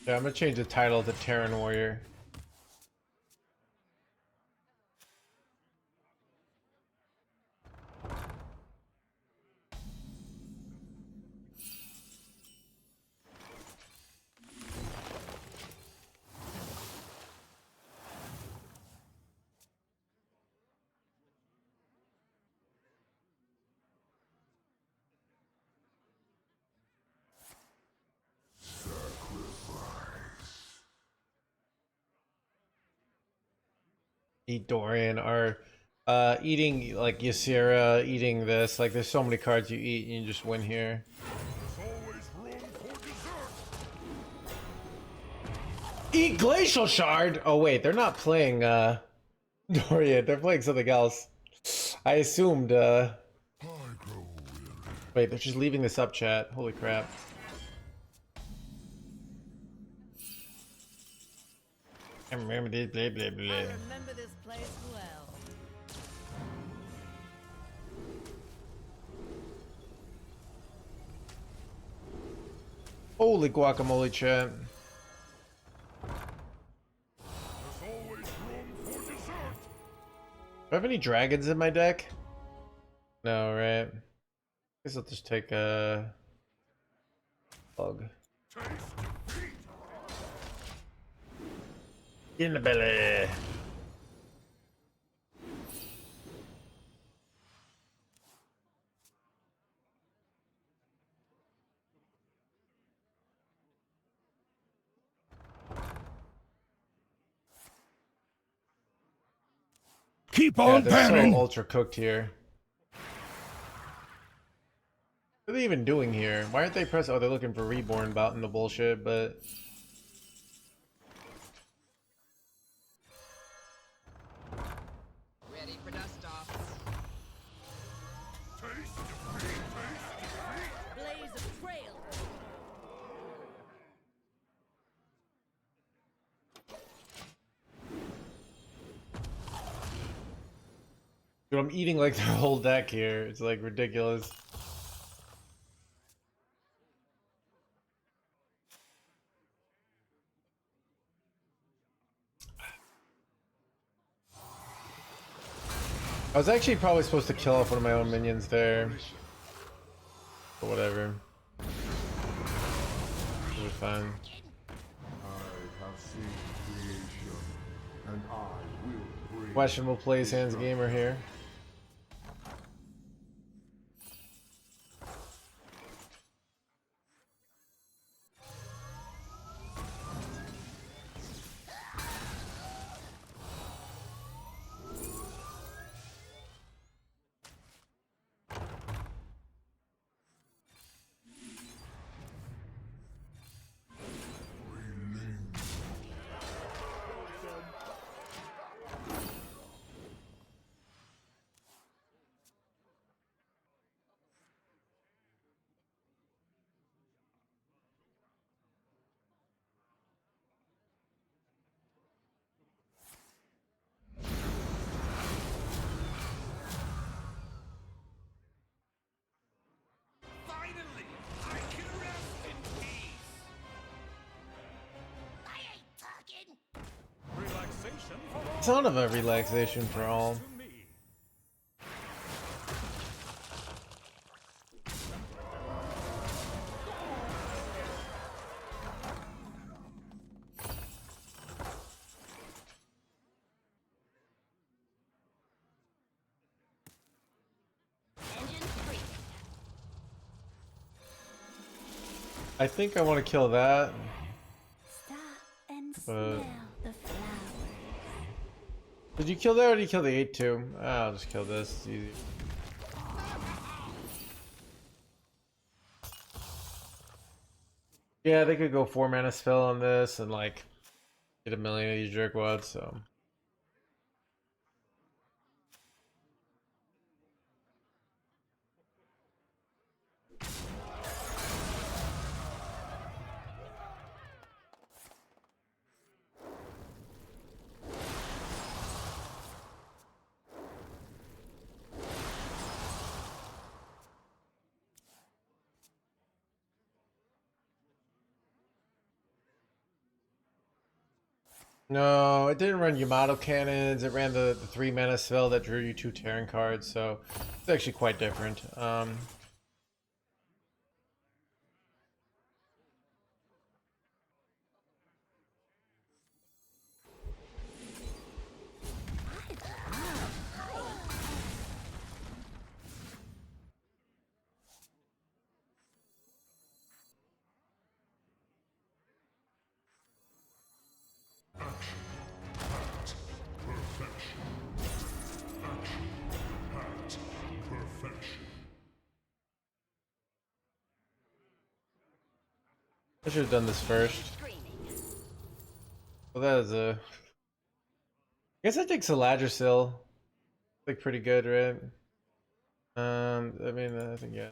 Yeah, I'm gonna change the title to Terran Warrior. Eat Dorian or eating like Ysera, eating this. Like there's so many cards you eat and you just win here. Eat Glacial Shard! Oh wait, they're not playing Dorian, they're playing something else. I assumed wait, they're just leaving this up chat. Holy crap. I remember this, blah blah blah. I remember this place well. Holy guacamole, chat. Do I have any dragons in my deck? No, right? Guess I'll just take a bug. In the belly. Keep Yeah, on they're panning! so ultra cooked here. What are they even doing here? Why aren't they pressing? Oh, they're looking for Reborn about in the bullshit, but Ready for dust off. Blaze of trail. dude, I'm eating like the whole deck here. It's like ridiculous. I was actually probably supposed to kill off one of my own minions there. But whatever. It was fine. I have seen creation, and I will bring Questionable plays NoHandsGamer here. Finally, I can rest in peace! I ain't talking! Relaxation for all. Son of a relaxation for all. To me. Engine free. I think I want to kill that. Stop and But smell the flowers. did you kill that or did you kill the 8-2? I'll just kill this. It's easy. Yeah, they could go 4 mana spell on this and like get a million of these jerkwads, so. No, it didn't run Yamato cannons. It ran the 3 mana spell that drew you 2 Terran cards, so it's actually quite different. I should have done this first. Well, that is a. I guess I think Saladrisil like pretty good, right? I mean, I think yeah.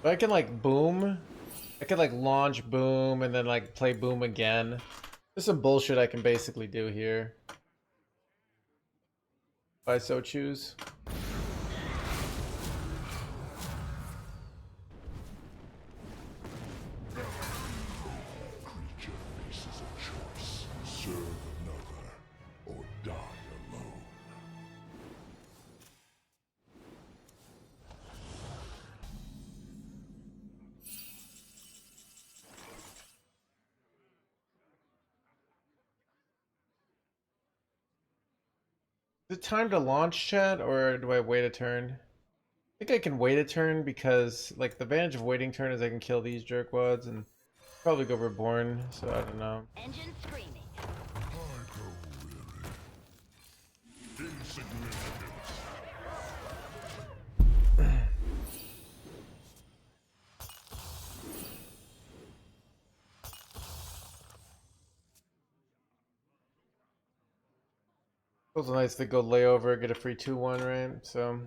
But I can like boom. I could like launch boom and then like play boom again. There's some bullshit I can basically do here. If I so choose. Creature faces a choice. Serve another or die alone. Is it time to launch chat or do I wait a turn? I think I can wait a turn because like the advantage of waiting turn is I can kill these jerkwads and probably go reborn, so I don't know. Engine screaming. I grow weary. Insignificant. Feels nice to go layover, get a free 2-1, right? So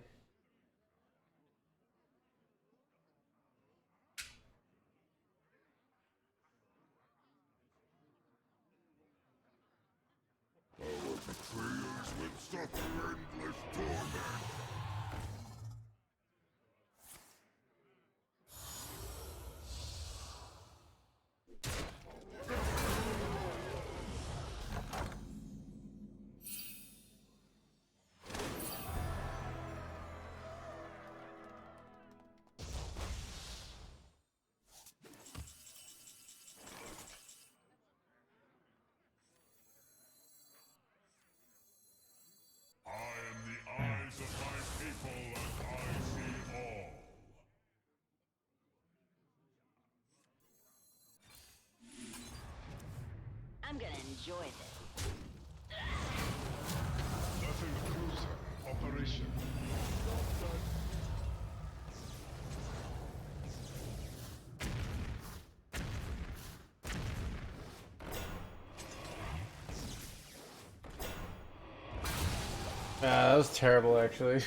Our betrayers will suffer endless torment. I am the eyes of my people, and I see all. I'm gonna enjoy this. Battle cruiser operation. that was terrible actually.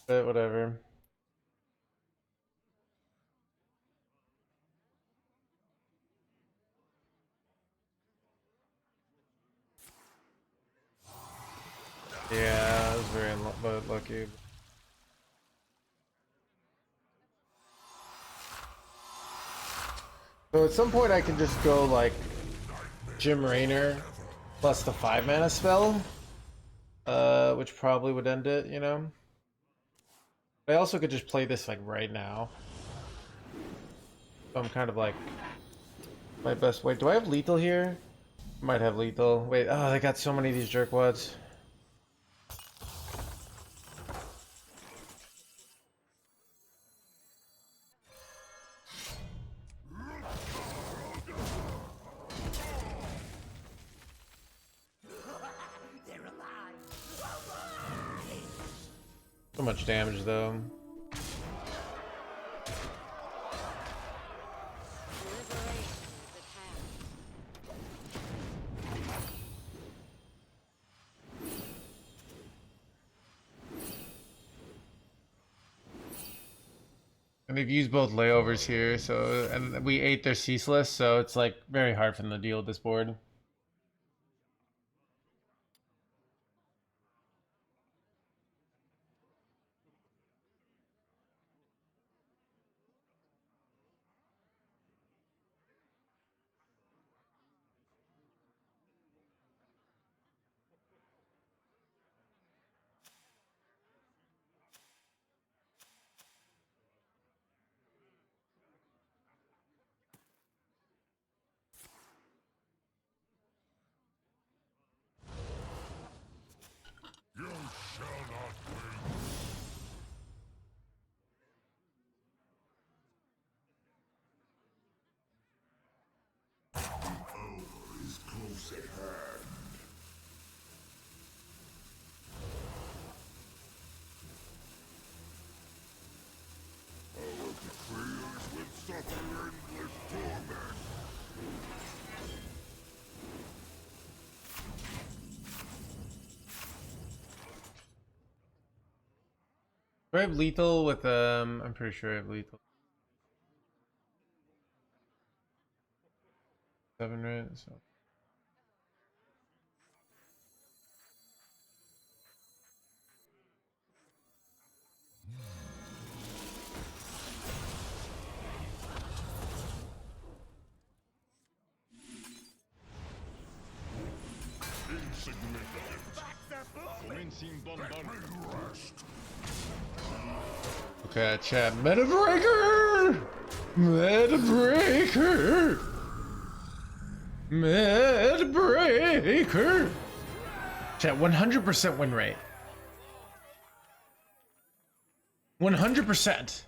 But whatever. Yeah, I was very lucky. So at some point I can just go like Jim Raynor plus the 5 mana spell, which probably would end it, you know. I also could just play this like right now. So I'm kind of like my best way. Do I have lethal here? Might have lethal. Wait, oh, they got so many of these jerkwads. So much damage though. Liberation is at hand. And they've used both layovers here, so and we ate their ceaseless, so it's like very hard for them to deal with this board. Do I have lethal with I'm pretty sure I have lethal. 7, right? So okay, chat. Meta breaker! Meta breaker! Meta breaker! Chat, 100% win rate. 100%.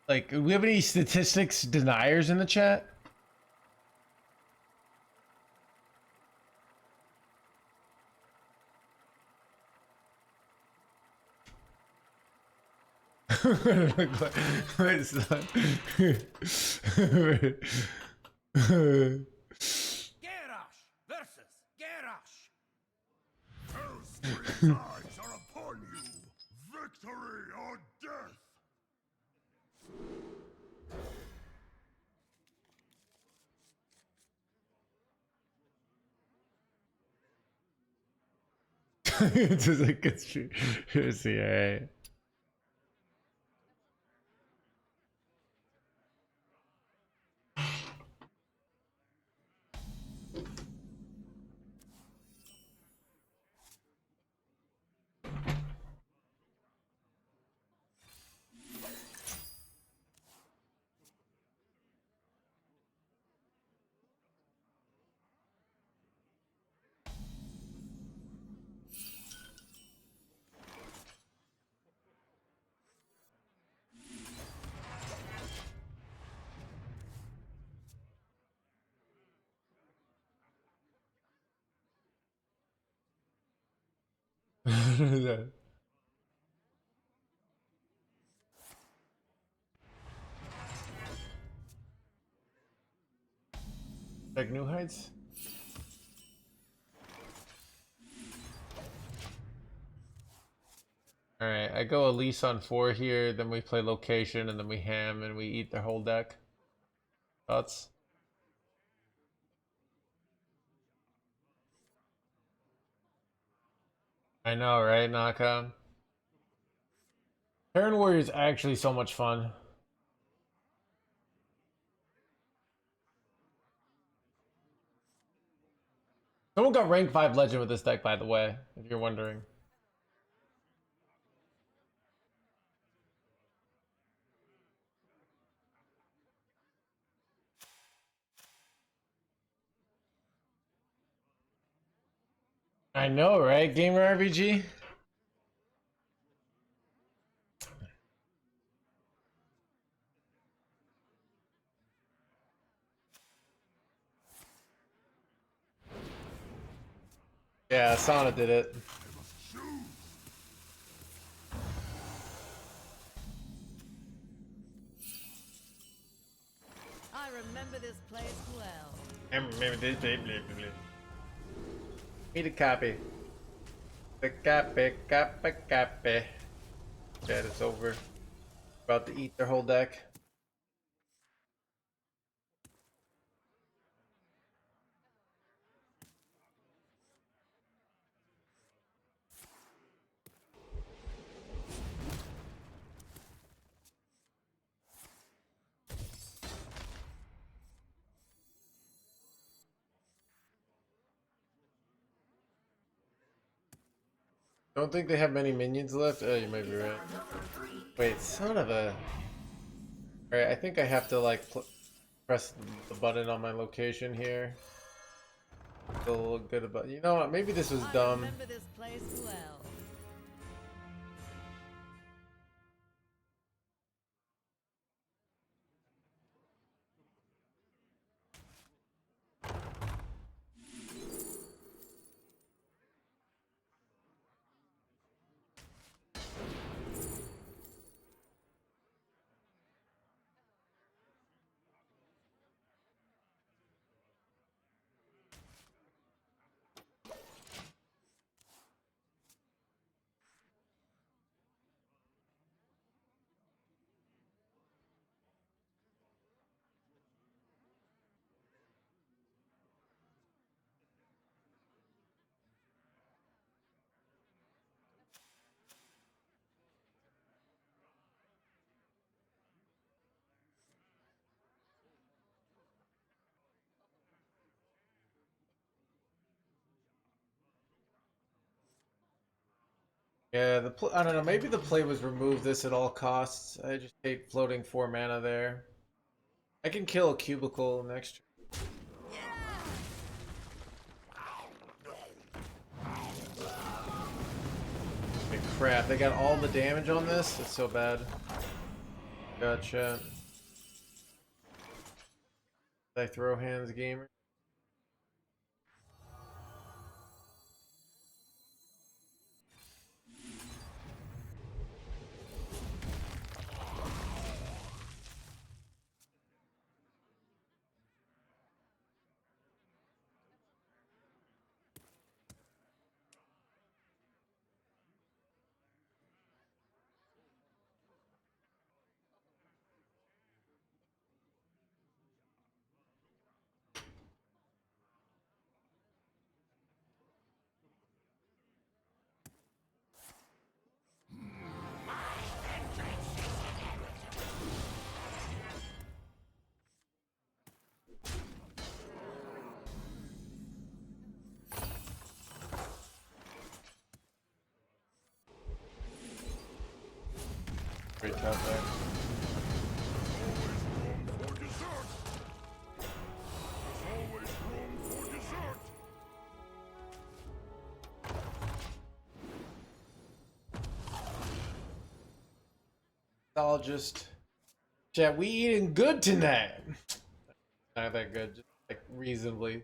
Like, do we have any statistics deniers in the chat? Wait, son. Garrosh versus Garrosh. Hellspawn's eyes are upon you. Victory or death. It's just like it's true. See, alright. Like New Heights? Alright, I go Elise on 4 here, then we play location, and then we ham and we eat their whole deck. Thoughts? I know, right, Naka? Terran Warrior is actually so much fun. Someone got rank 5 legend with this deck, by the way, if you're wondering. I know, right? Gamer RPG? Yeah, Sana did it. I remember this place well. Need a copy. The copy. Chat is over. About to eat their whole deck. Don't think they have many minions left. Oh, you might be right. Wait, son of a. Alright, I think I have to like press the button on my location here. Feel a little good about. You know what? Maybe this was I dumb. remember this place well. Yeah, I don't know. Maybe the play was remove this at all costs. I just hate floating 4 mana there. I can kill a cubicle next turn. Okay, crap, they got all the damage on this? It's so bad. Gotcha. Did I throw hands gamer? Great top there. For dessert. There's always room for dessert. Just chat, we eating good tonight. Not that good, just like reasonably.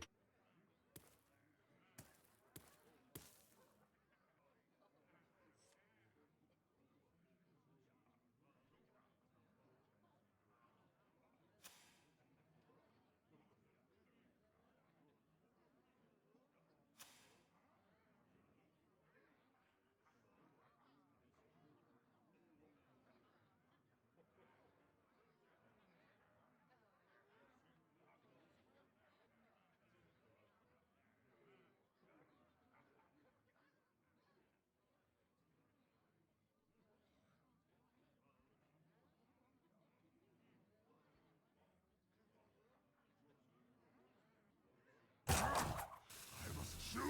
I must choose.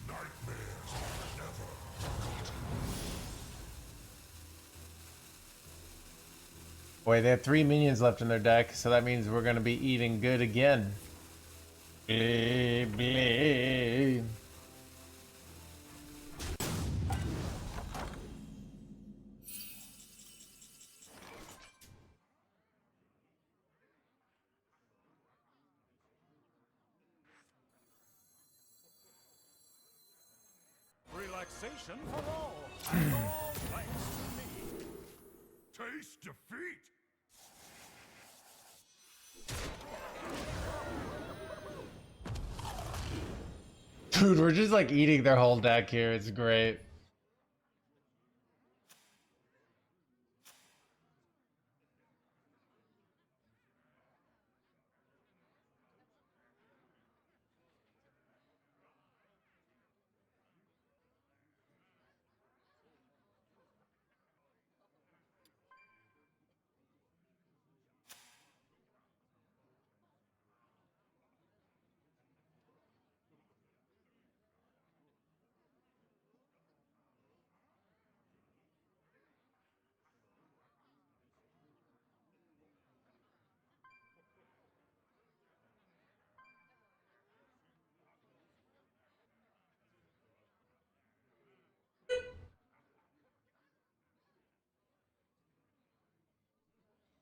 Nightmares are never forgotten. Boy, they have 3 minions left in their deck, so that means we're gonna be eating good again. Blee, blee. Relaxation for all. And all thanks to me. Taste defeat. Dude, we're just like eating their whole deck here. It's great.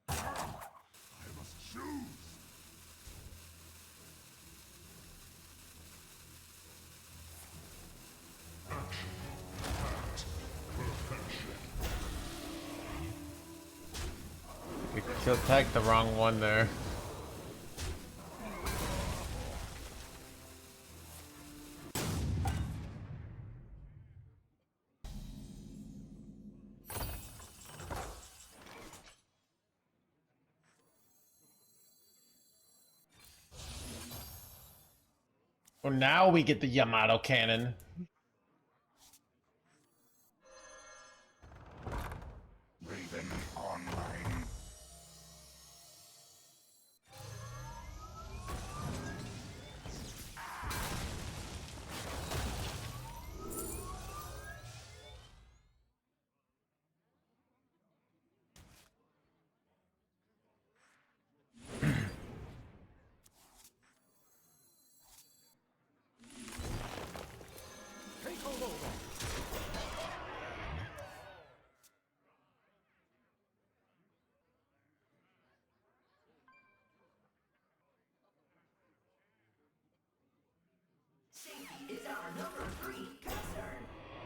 I must choose. Action, fact, perfection. We attacked the wrong one there. Well, now we get the Yamato cannon. Raven online.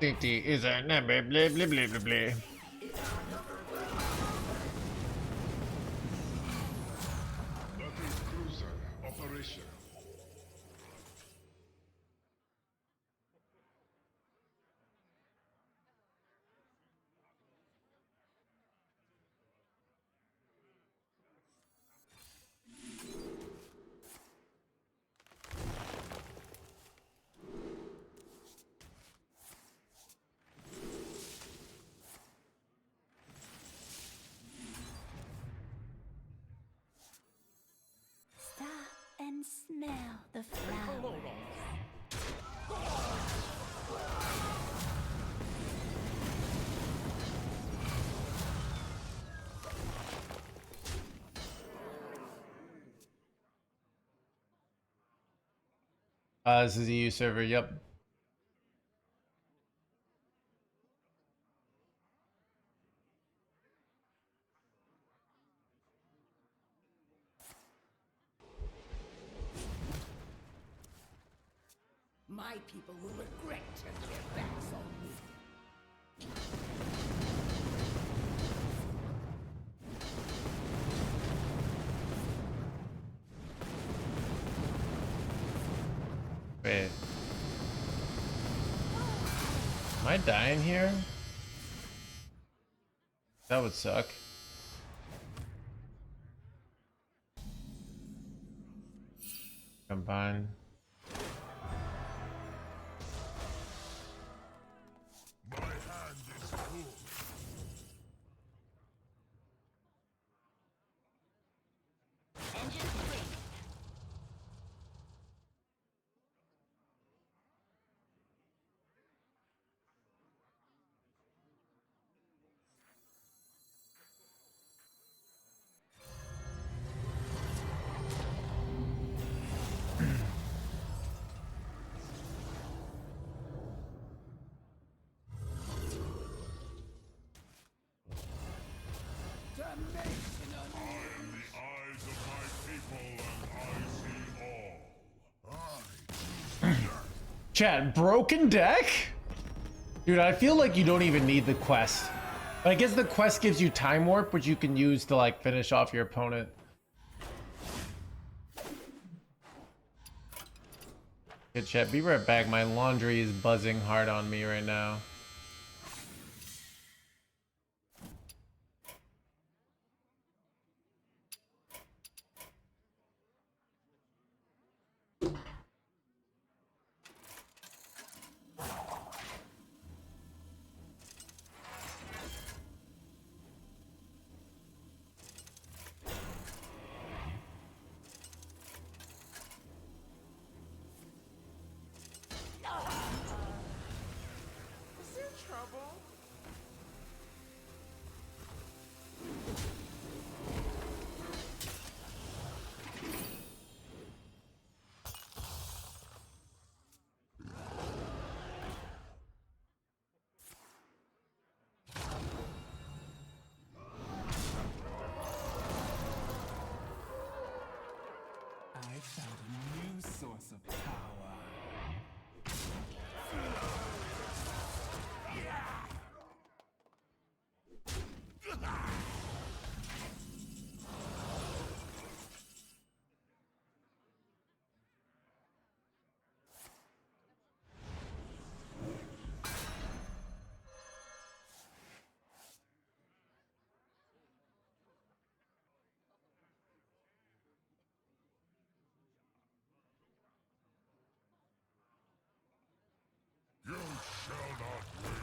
City is a number, blah blah blah blah blah. Battle cruiser operational. Stop and smell the flowers. This is a EU server. Yep. My people will regret turning their backs on me. Wait. Am I dying here? That would suck. Combine. My hand is full. Engine free. Damnation on I am the eyes of my people, and I see all. Chat, broken deck? Dude, I feel like you don't even need the quest. But I guess the quest gives you time warp, which you can use to like finish off your opponent. Good chat, be right back. My laundry is buzzing hard on me right now. Is there trouble? I found a new source of power. You shall not win.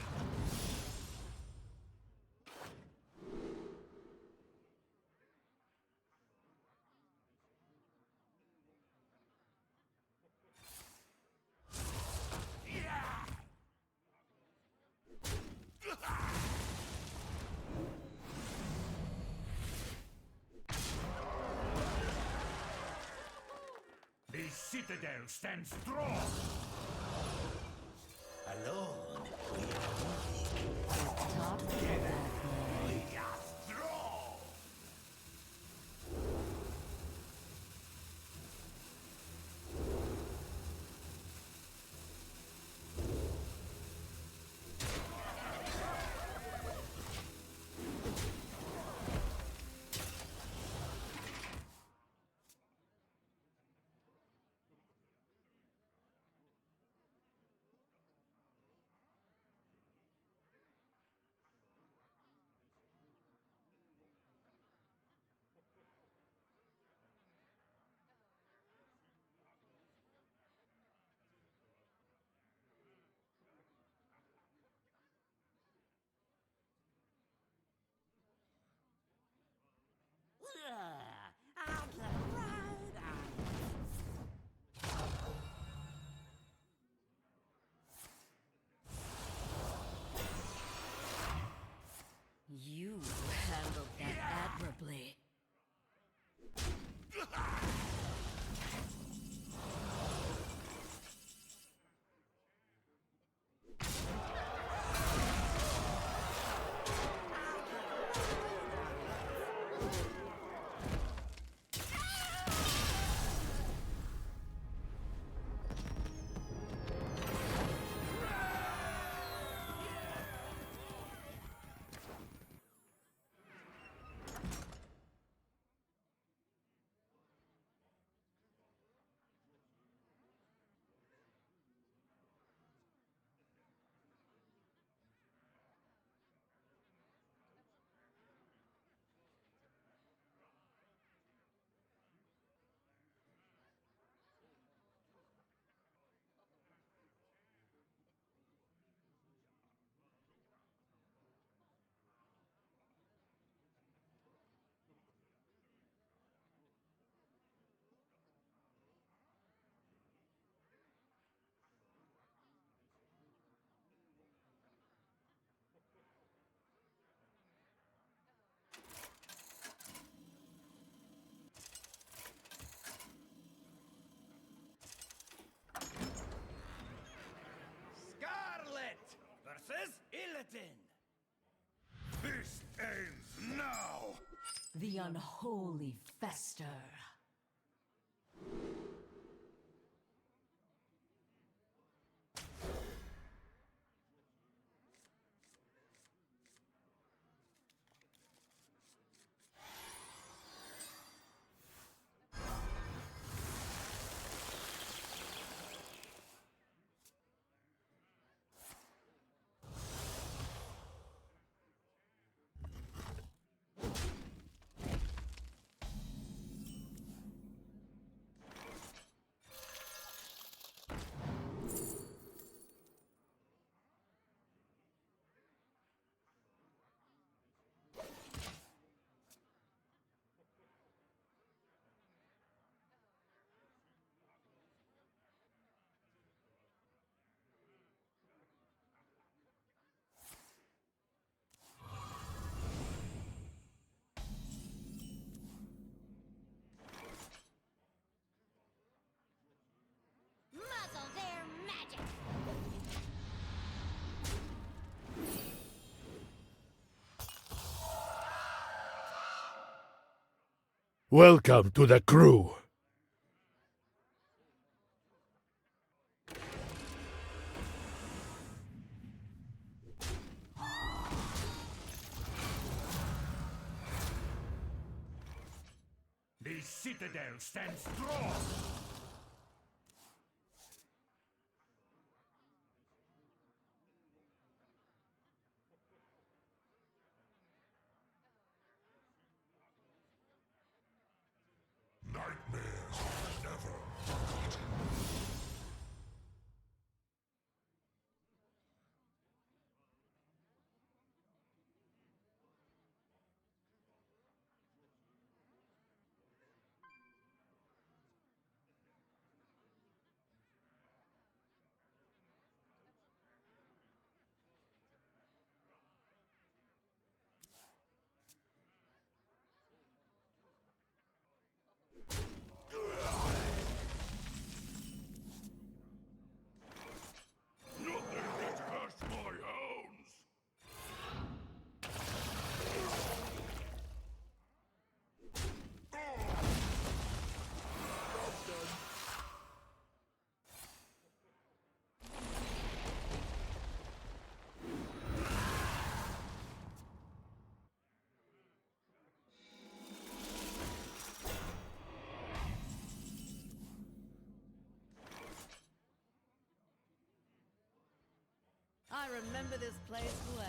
The citadel stands strong. Alone, we Top are strong. the unholy fester. Muzzle their magic. Welcome to the crew. The citadel stands strong. Nightmares are never forgotten. Nothing gets past my hounds. I remember this place well.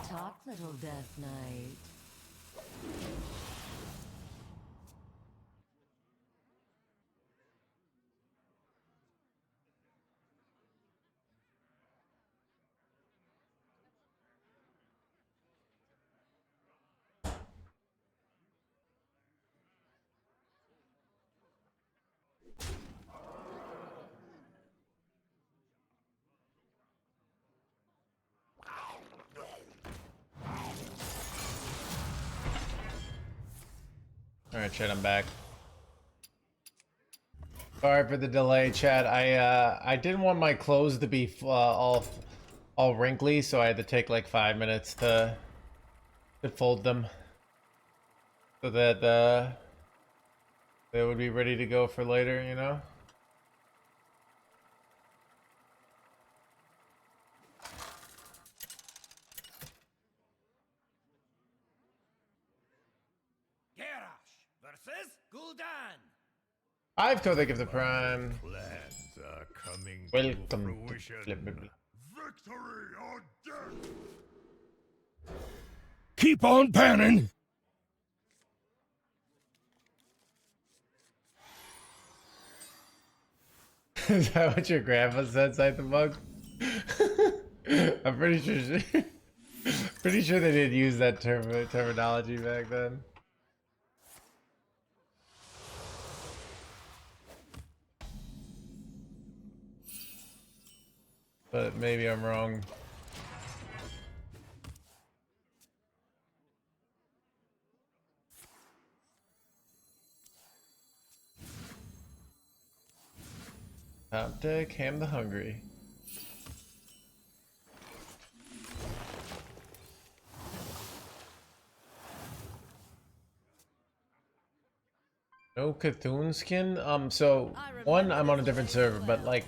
Talk, little Death Knight. Alright, chat, I'm back. Sorry for the delay, chat. I didn't want my clothes to be all wrinkly, so I had to take like 5 minutes to fold them so that they would be ready to go for later, you know? Garrosh versus Gul'dan. I've Kodak of the Prime. Plans are coming Welcome to fruition. to Flip. Victory or death! Keep on panning. Is that what your grandpa said, Sight the Bug? I'm pretty sure. Pretty sure they didn't use that terminology back then. But maybe I'm wrong. Top deck, Ham the Hungry. No Cthulhu skin? So one, I'm on a different server, but like,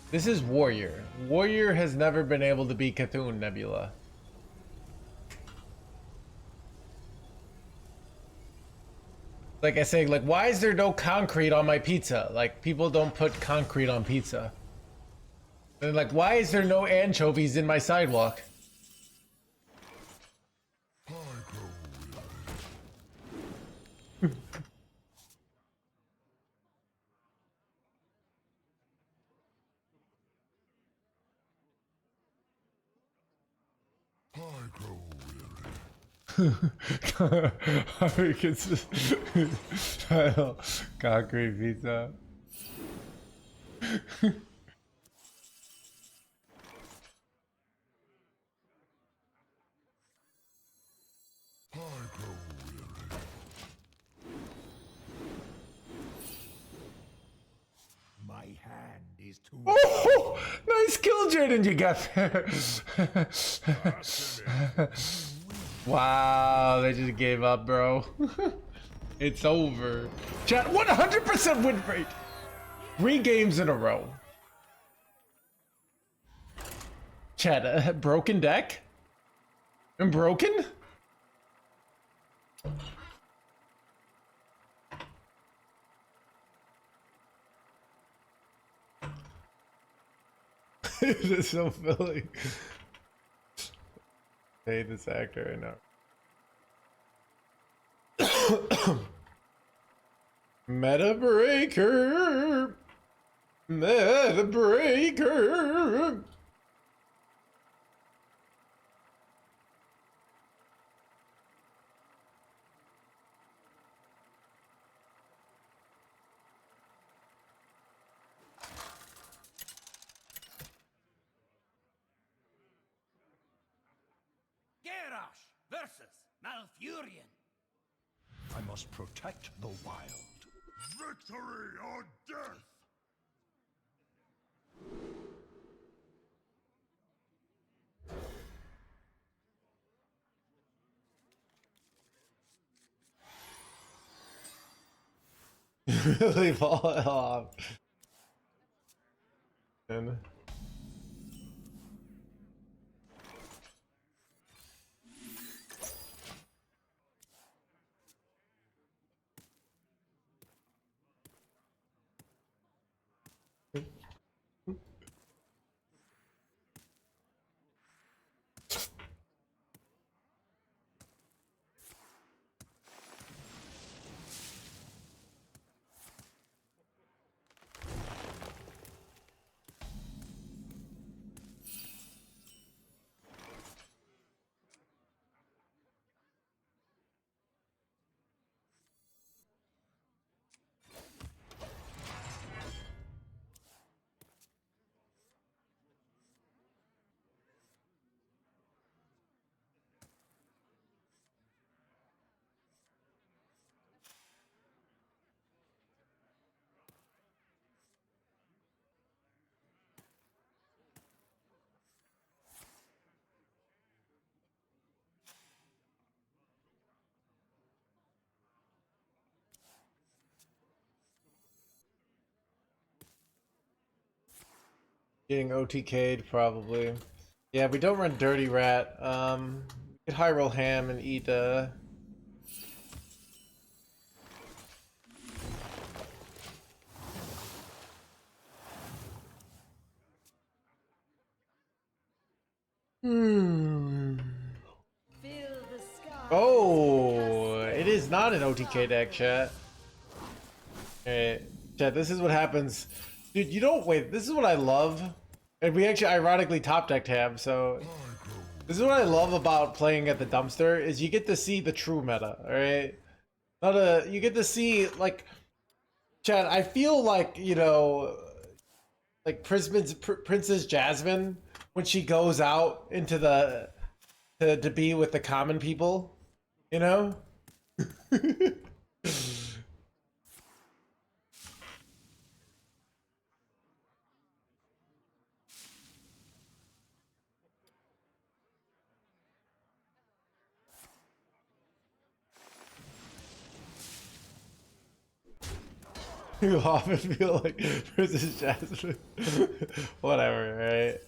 this is Warrior. Warrior has never been able to beat Cthulhu Nebula. Like I say, like, why is there no concrete on my pizza? Like, people don't put concrete on pizza. And like, why is there no anchovies in my sidewalk? Concrete pizza. My hand is too. Oh, nice kill, Jaden, you got there. Wow, they just gave up, bro. It's over. Chat, 100% win rate. 3 games in a row. Chat, broken deck? I'm broken? It is so filling. Hey, this actor, I know. Meta breaker. Meta breaker. Garrosh versus Malfurion. I must protect the wild. Victory or death! Really fall off. And getting OTK'd probably. Yeah, we don't run Dirty Rat. We could high roll Ham and eat Fill the sky Oh, it is not an OTK deck, chat. Alright, chat, this is what happens. Dude, you don't wait, this is what I love. And we actually ironically top decked him, so this is what I love about playing at the dumpster is you get to see the true meta, alright? You get to see like chat, I feel like, you know, like Princess Jasmine when she goes out into the to be with the common people, you know? You often feel like Princess Jasmine. Whatever, right?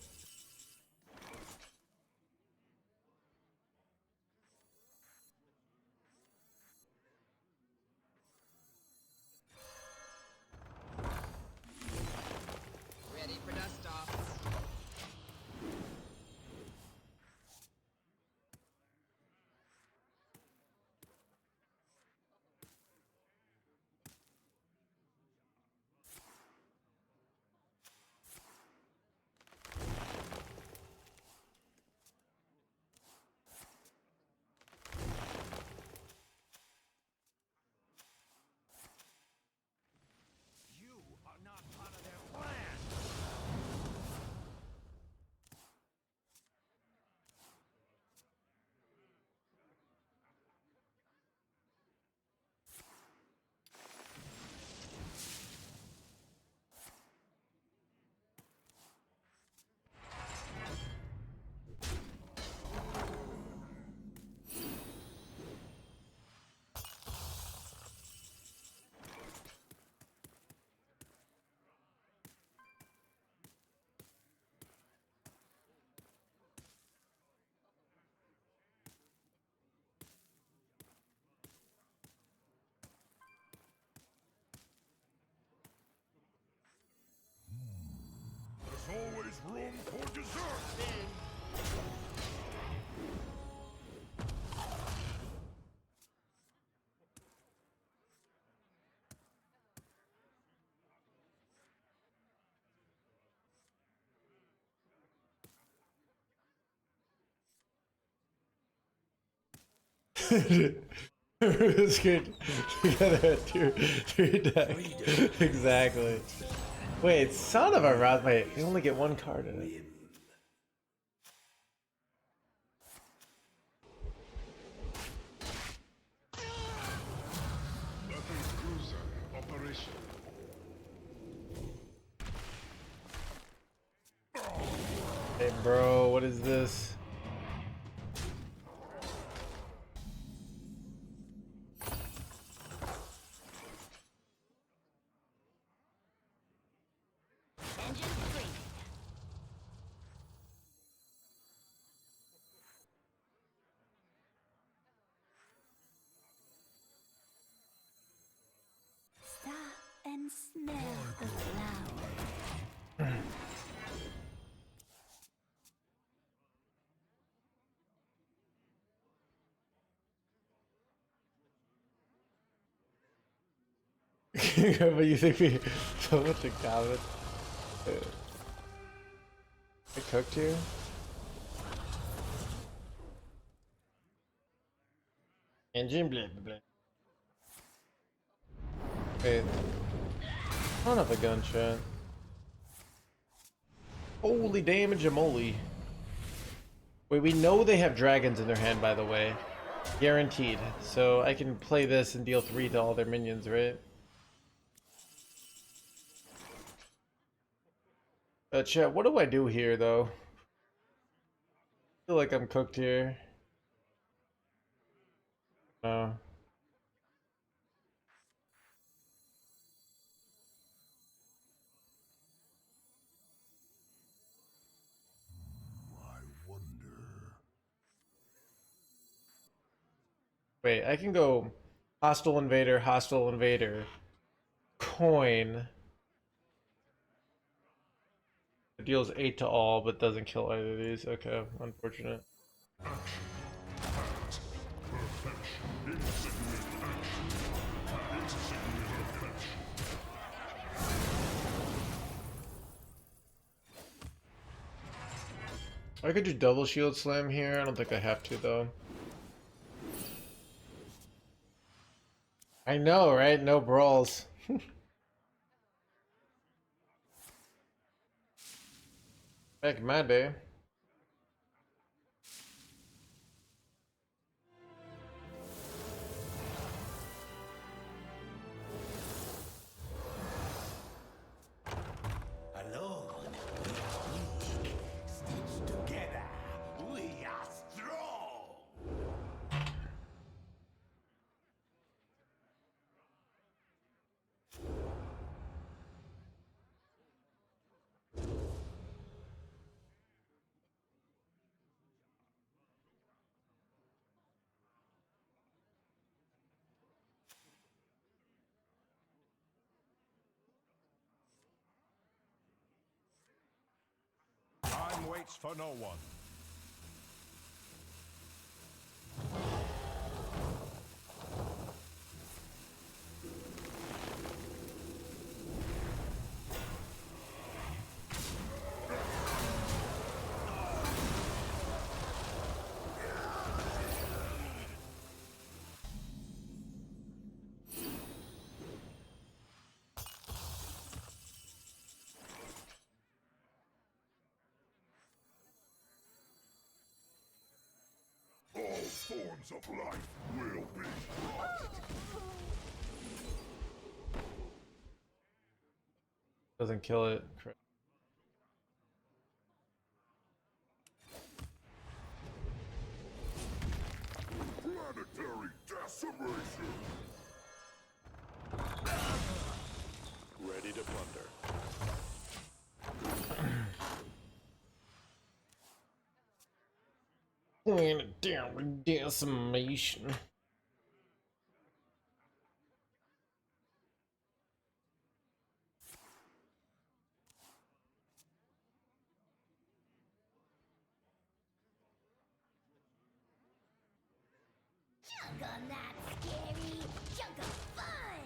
Ready for dust off. You are not part of their plan. There's always room for dessert. It's good together at three deck. Exactly. Wait, son of a rat. Wait, you only get one card in it. Battle cruiser operation. Hey, bro, what is this? Engine free. Stop and smell the flower. But you think we so much in common? I cooked you? Engine blah blah blah. Wait. Son of a gunshot. Holy damage moly. Wait, we know they have dragons in their hand, by the way. Guaranteed. So I can play this and deal 3 to all their minions, right? Chat, what do I do here, though? I feel like I'm cooked here. No. I wonder. Wait, I can go hostile invader, coin. It deals 8 to all, but doesn't kill either of these. Okay, unfortunate. Perfect. I could do double shield slam here. I don't think I have to though. I know, right? No brawls. Back in my day. Alone, we are weak. Stitched together, we are strong. Time waits for no one. All forms of life will be crushed. Doesn't kill it. Planetary decimation. Ready to plunder. Planetary decimation. Jungle not scary. Jungle fun.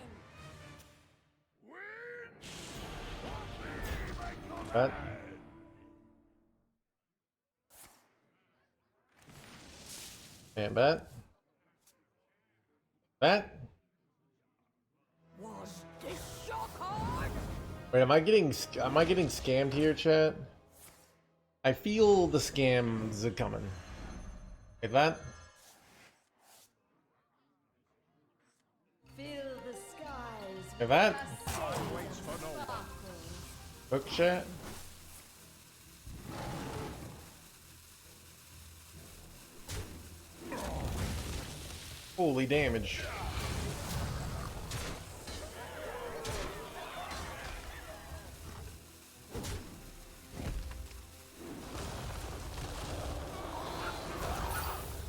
What? And bet. Bet. Was this your card? Wait, am I getting scammed here, chat? I feel the scams are coming. Like that? Fill the skies Like that? Time waits for no one. Book chat? Holy damage.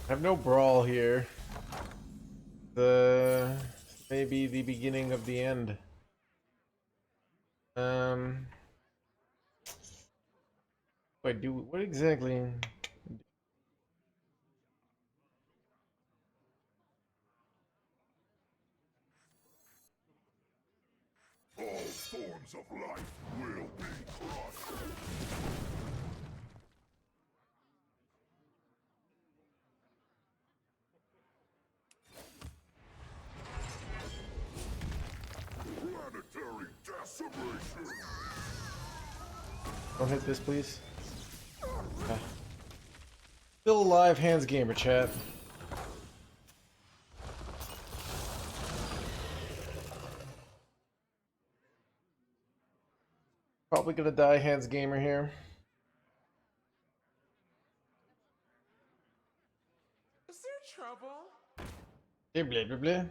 I have no brawl here. Maybe the beginning of the end. Wait, what exactly? All forms of life will be crushed. Planetary decimation. Don't hit this, please. Ah. Still alive, HandsGamer chat. Probably gonna die, HandsGamer here. Is there trouble? Blah, blah, blah, blah.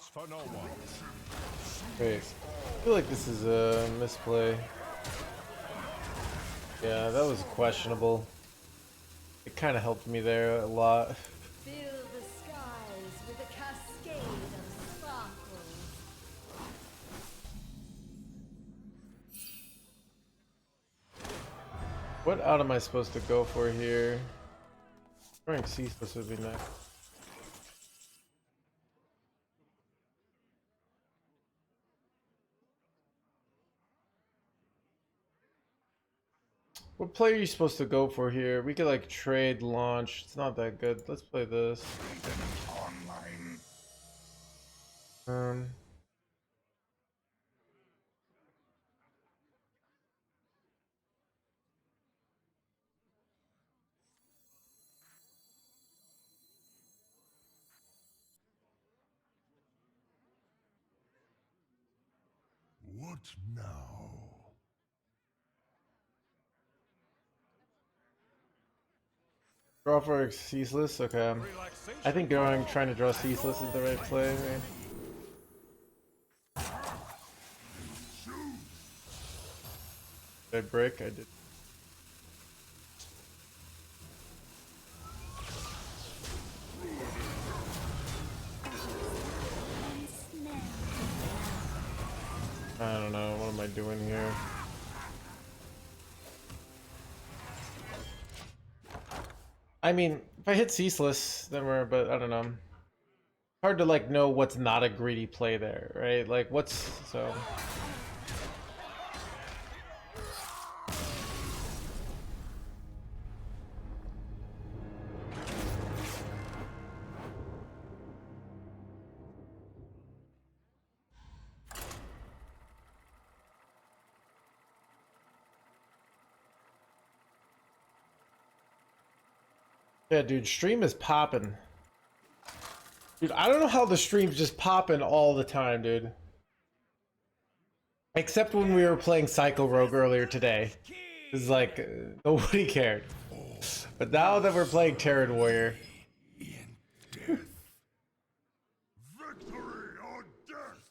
hearts for no one. Wait, I feel like this is a misplay. Yeah, that was questionable. It kind of helped me there a lot. Fill the skies with a cascade of sparkles. What out am I supposed to go for here? Throwing ceaseless would be nice. What play are you supposed to go for here? We could like trade launch. It's not that good. Let's play this. Um. What now? Draw for ceaseless. Okay. I think trying to draw ceaseless is the right play. Right? Did I break? I did. I don't know. What am I doing here? I mean, if I hit ceaseless, then we're. But I don't know. Hard to like know what's not a greedy play there, right? Like what's so. Yeah, dude, stream is popping. Dude, I don't know how the stream's just popping all the time, dude. Except when we were playing Psycho Rogue earlier today. It's like, nobody cared. But now that we're playing Terran Warrior. Victory or death!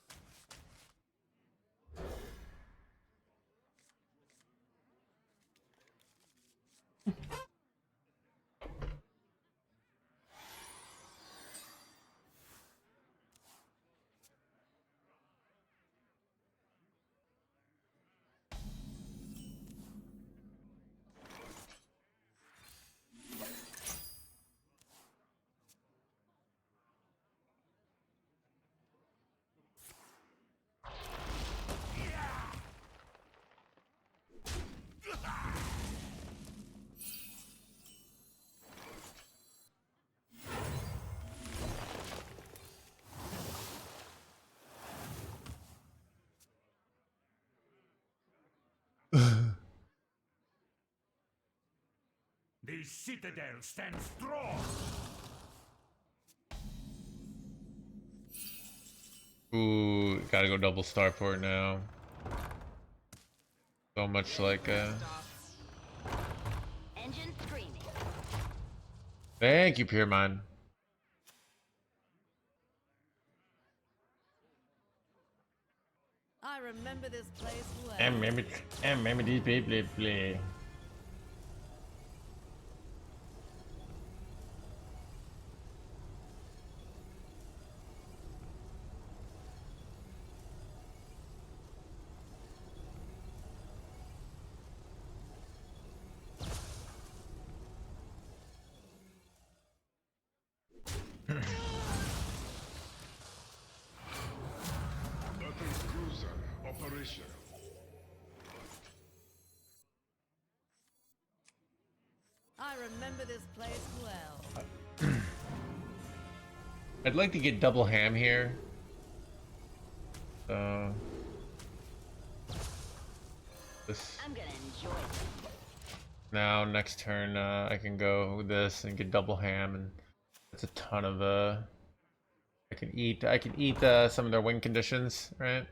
The citadel stands strong. Ooh, gotta go double starport now. So much like Engine screaming. Thank you, Piermine. I remember this place well. And maybe these people play. Battle cruiser operational. I remember this place well. I'd like to get double ham here. This I'm gonna enjoy it. now next turn I can go with this and get double ham, and that's a ton of I can eat some of their win conditions, right?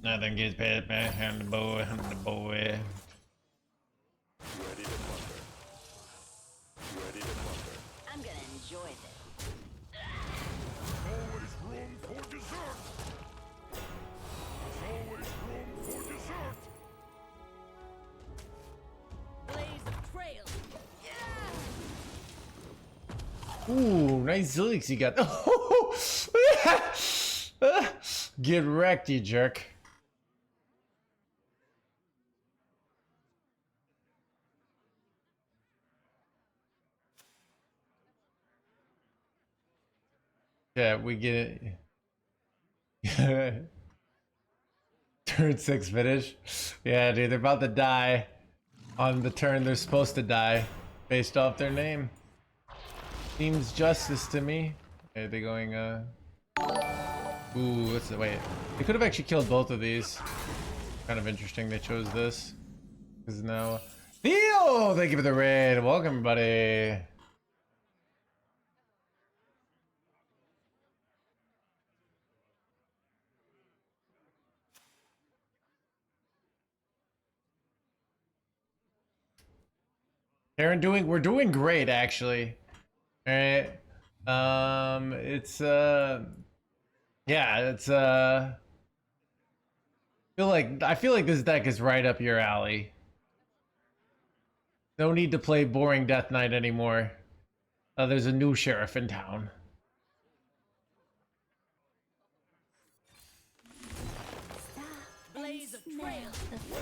Nothing gets past my hand the boy, hand the boy. I'm gonna enjoy Ooh, nice Zilix you got. Get wrecked, you jerk. Yeah, we get it. Turn 6 finish. Yeah, dude, they're about to die on the turn they're supposed to die based off their name. Seems justice to me. Are they going, Ooh, what's the... Wait. They could have actually killed both of these. Kind of interesting they chose this. Because now... Theo! Thank you for the raid. Welcome, buddy. Terran we're doing great actually. Alright. It's yeah, it's I feel like this deck is right up your alley. No need to play boring Death Knight anymore. There's a new sheriff in town. Blaze a trail. The flower.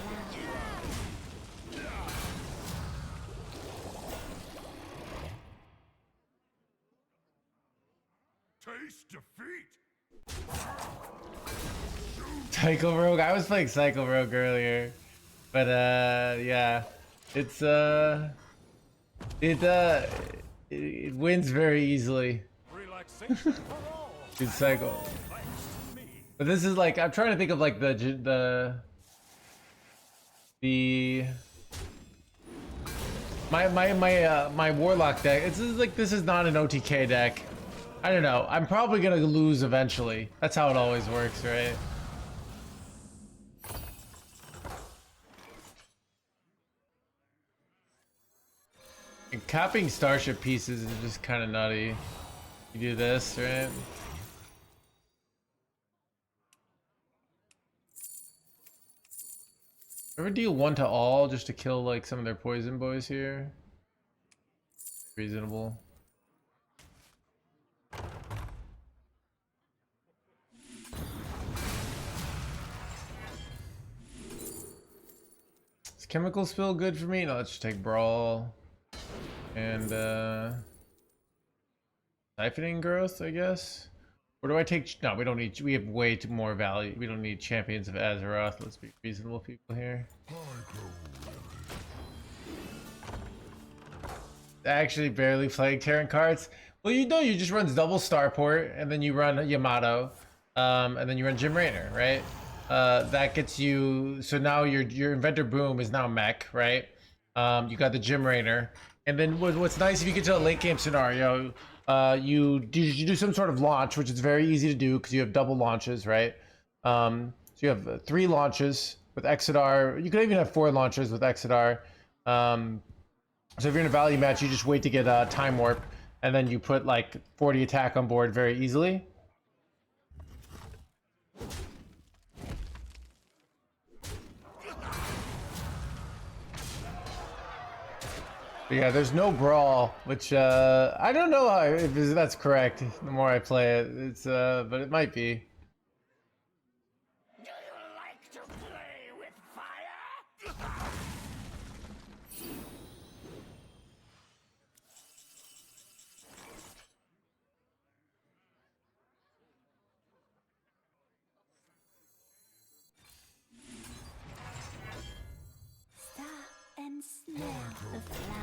Taste defeat. Cycle Rogue. I was playing Cycle Rogue earlier, but yeah, it's it wins very easily. Relaxation for all. Good cycle. Thanks to me. But this is like I'm trying to think of like the my Warlock deck. This is not an OTK deck. I don't know. I'm probably gonna lose eventually. That's how it always works, right? And copying starship pieces is just kind of nutty. You do this, right? Ever deal 1 to all just to kill like some of their poison boys here? Reasonable. Is chemical spill good for me? No, let's just take brawl. And siphoning growth, I guess. Or do I take? No, we don't need. We have way too more value. We don't need champions of Azeroth. Let's be reasonable people here. Actually, barely playing Terran cards. Well, you know, you just runs double Starport, and then you run Yamato, and then you run Jim Raynor, right? That gets you. So now your Inventor Boom is now mech, right? You got the Jim Raynor. And then what's nice if you get to a late game scenario, you do some sort of launch, which is very easy to do because you have double launches, right? So you have 3 launches with Exodar. You could even have 4 launches with Exodar. So if you're in a value match, you just wait to get Time Warp, and then you put like 40 attack on board very easily. But yeah, there's no brawl, which I don't know if that's correct. The more I play it, it's but it might be. Do you like to play with fire? Stop and smell the flower.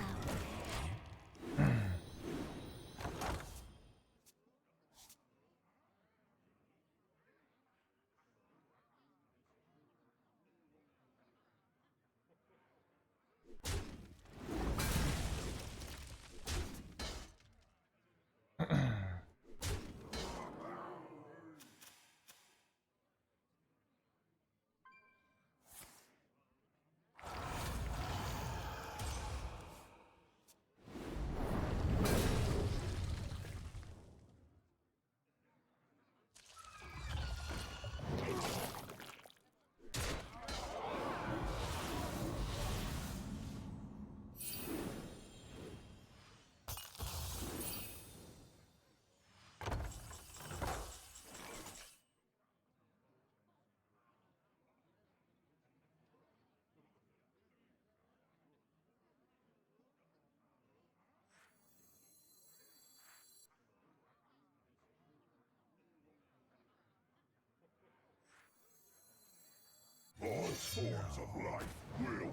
Life will be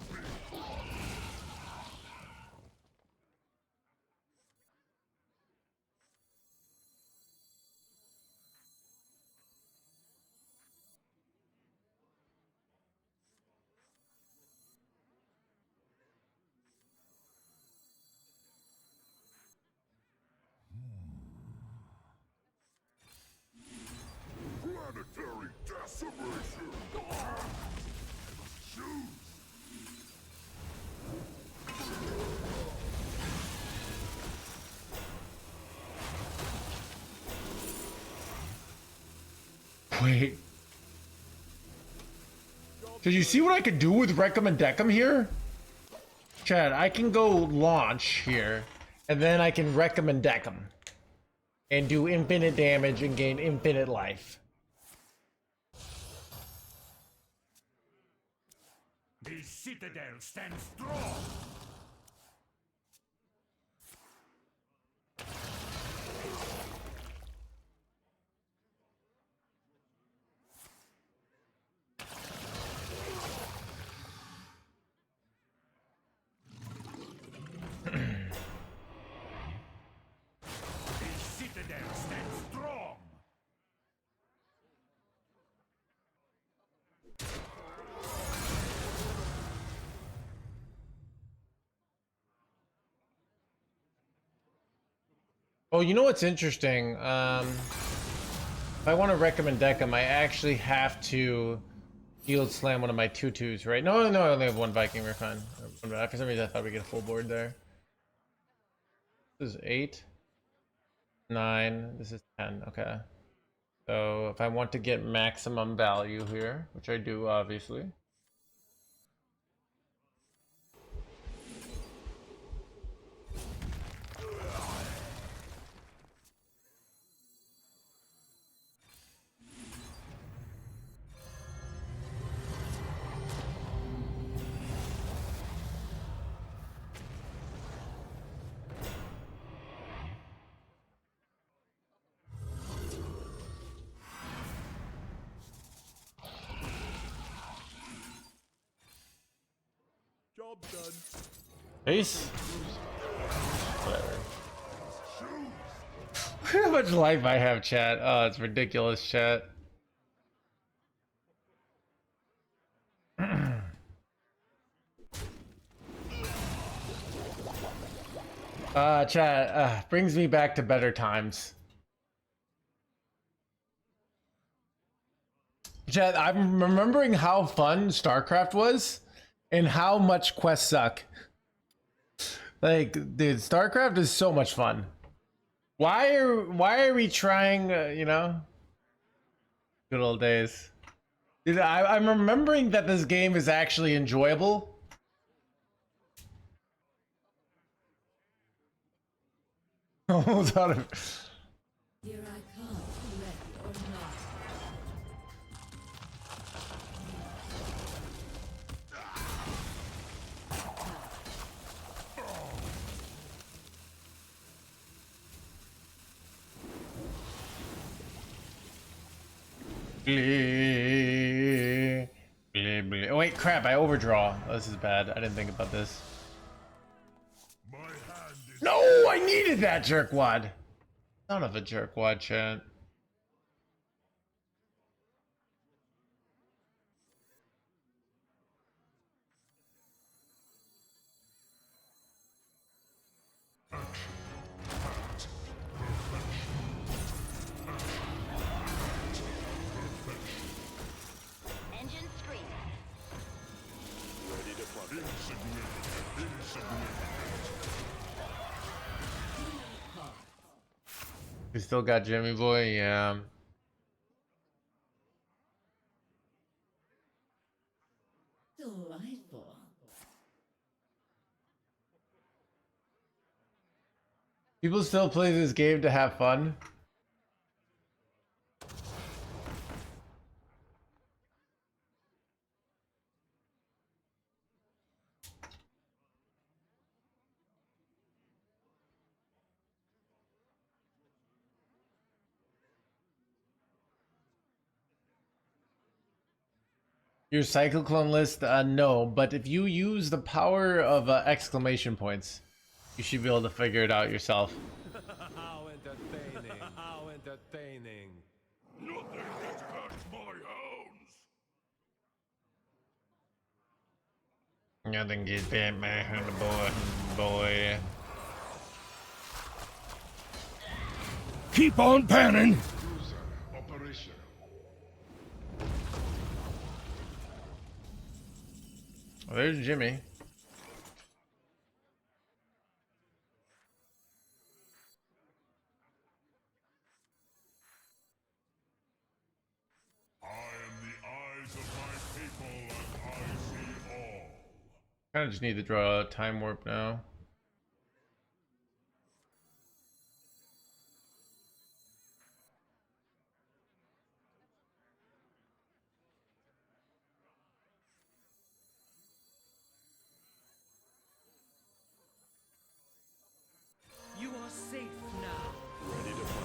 fun. Planetary decimation! Shoot! Wait. Did you see what I could do with Recommend Deckham here? Chad, I can go launch here, and then I can Recommend Deckham. And do infinite damage and gain infinite life. The citadel stands strong. The citadel stands strong. Oh, you know what's interesting? If I want to Recommend Deckham, I actually have to Field Slam one of my 2/2s, right? No, no, I only have one Viking. We're fine. For some reason, I thought we get a full board there. This is 8, 9. This is 10. Okay. So if I want to get maximum value here, which I do, obviously. Job done. Ace? Whatever. How much life I have, chat? Oh, it's ridiculous, chat. Chat, brings me back to better times. Chat, I'm remembering how fun StarCraft was and how much quests suck. Like, dude, StarCraft is so much fun. Why are we trying, you know? Good old days. Dude, I'm remembering that this game is actually enjoyable. Almost out of... Here I come, ready or not. Blee, blee, blee. Oh wait, crap, I overdraw. Oh, this is bad. I didn't think about this. My hand is No, I needed that jerkwad. Son of a jerkwad, chat. Engine screaming. Ready to plug. We still got Jimmy Boy, yeah. Delightful. People still play this game to have fun. Your cyclone list? No, but if you use the power of exclamation points, you should be able to figure it out yourself. How entertaining. How entertaining. Nothing gets past my hounds. Nothing gets past my boy. Keep on panning. User operational. Well, there's Jimmy. I am the eyes of my people, and I see all. Kind of just need to draw a time warp now. You are safe now. Ready to fire.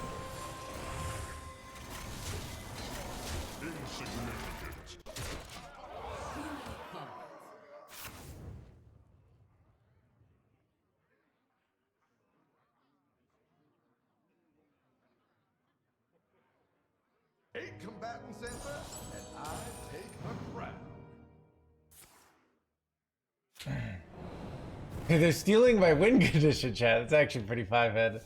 Insignificant. Eight combatants enter, and I take the crown. They're stealing my win condition, chat. It's actually pretty five-head.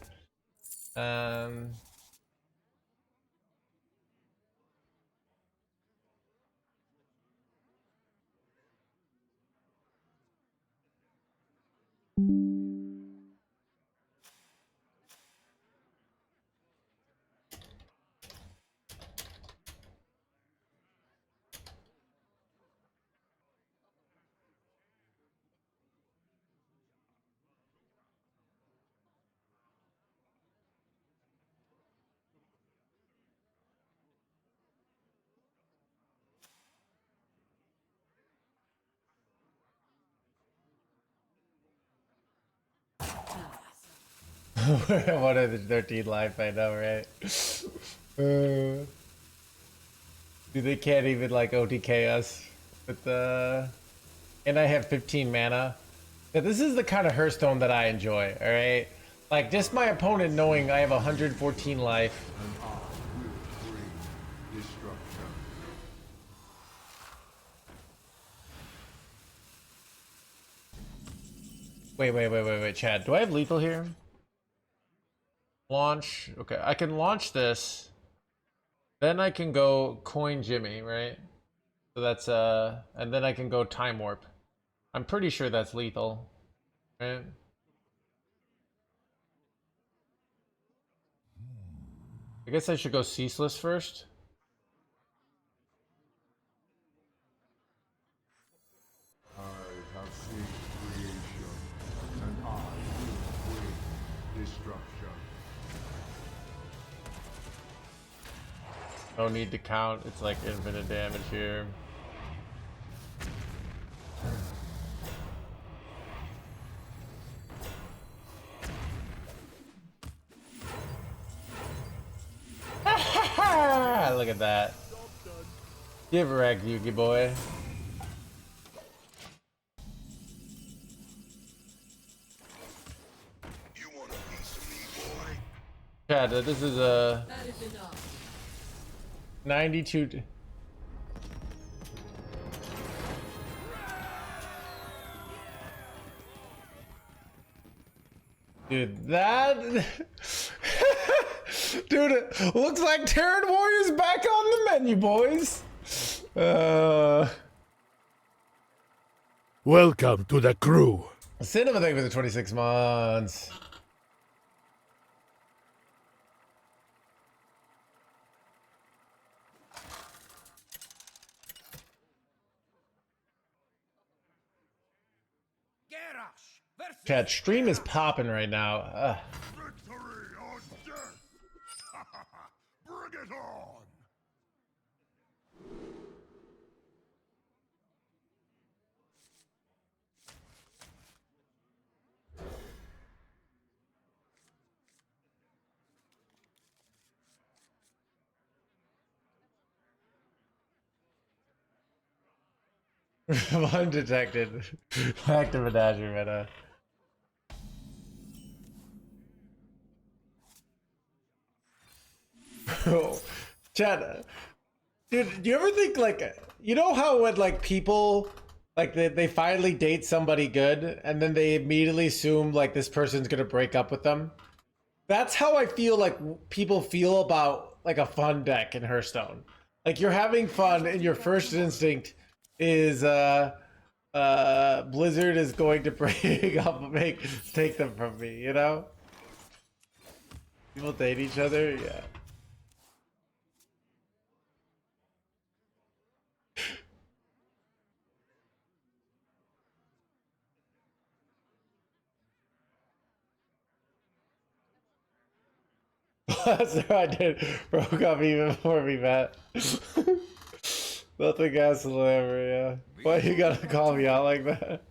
What are the 13 life? I know, right? Dude, they can't even like OTK us with the. And I have 15 mana. But this is the kind of Hearthstone that I enjoy. All right, like just my opponent knowing I have 114 life. And I will bring destruction. Wait, Chad. Do I have lethal here? Launch. Okay, I can launch this. Then I can go coin Jimmy, right? So that's and then I can go time warp. I'm pretty sure that's lethal, right? I guess I should go ceaseless first. I have seen creation, and I will bring destruction. No need to count. It's like infinite damage here. Look at that. Give wreck, Yuki boy. You want a piece of me, boy? Chad, this is a That is enough. 92. Dude, that dude, it looks like Terran Warriors back on the menu, boys. Welcome to the crew. Cinema, thank you for the 26 months. Garrosh versus Chat, stream is popping right now. Victory or death. Bring it on. Undetected. Active menagerie meta. Bro, Chad, dude, do you ever think like, you know how when like people like they finally date somebody good and then they immediately assume like this person's gonna break up with them? That's how I feel like people feel about like a fun deck in Hearthstone. Like you're having fun and your first instinct is Blizzard is going to break up and take them from me, you know? People date each other, yeah. That's what I did. Broke up even before we met. Nothing else ever, yeah. Why you gotta call me out like that?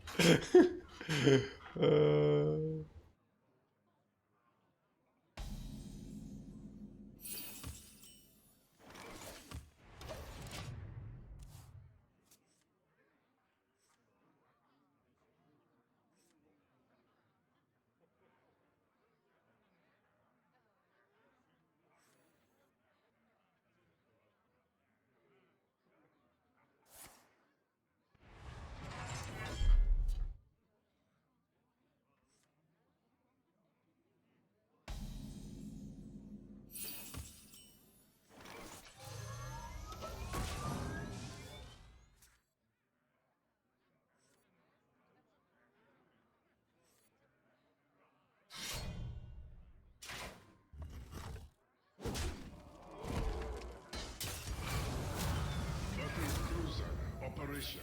Operation.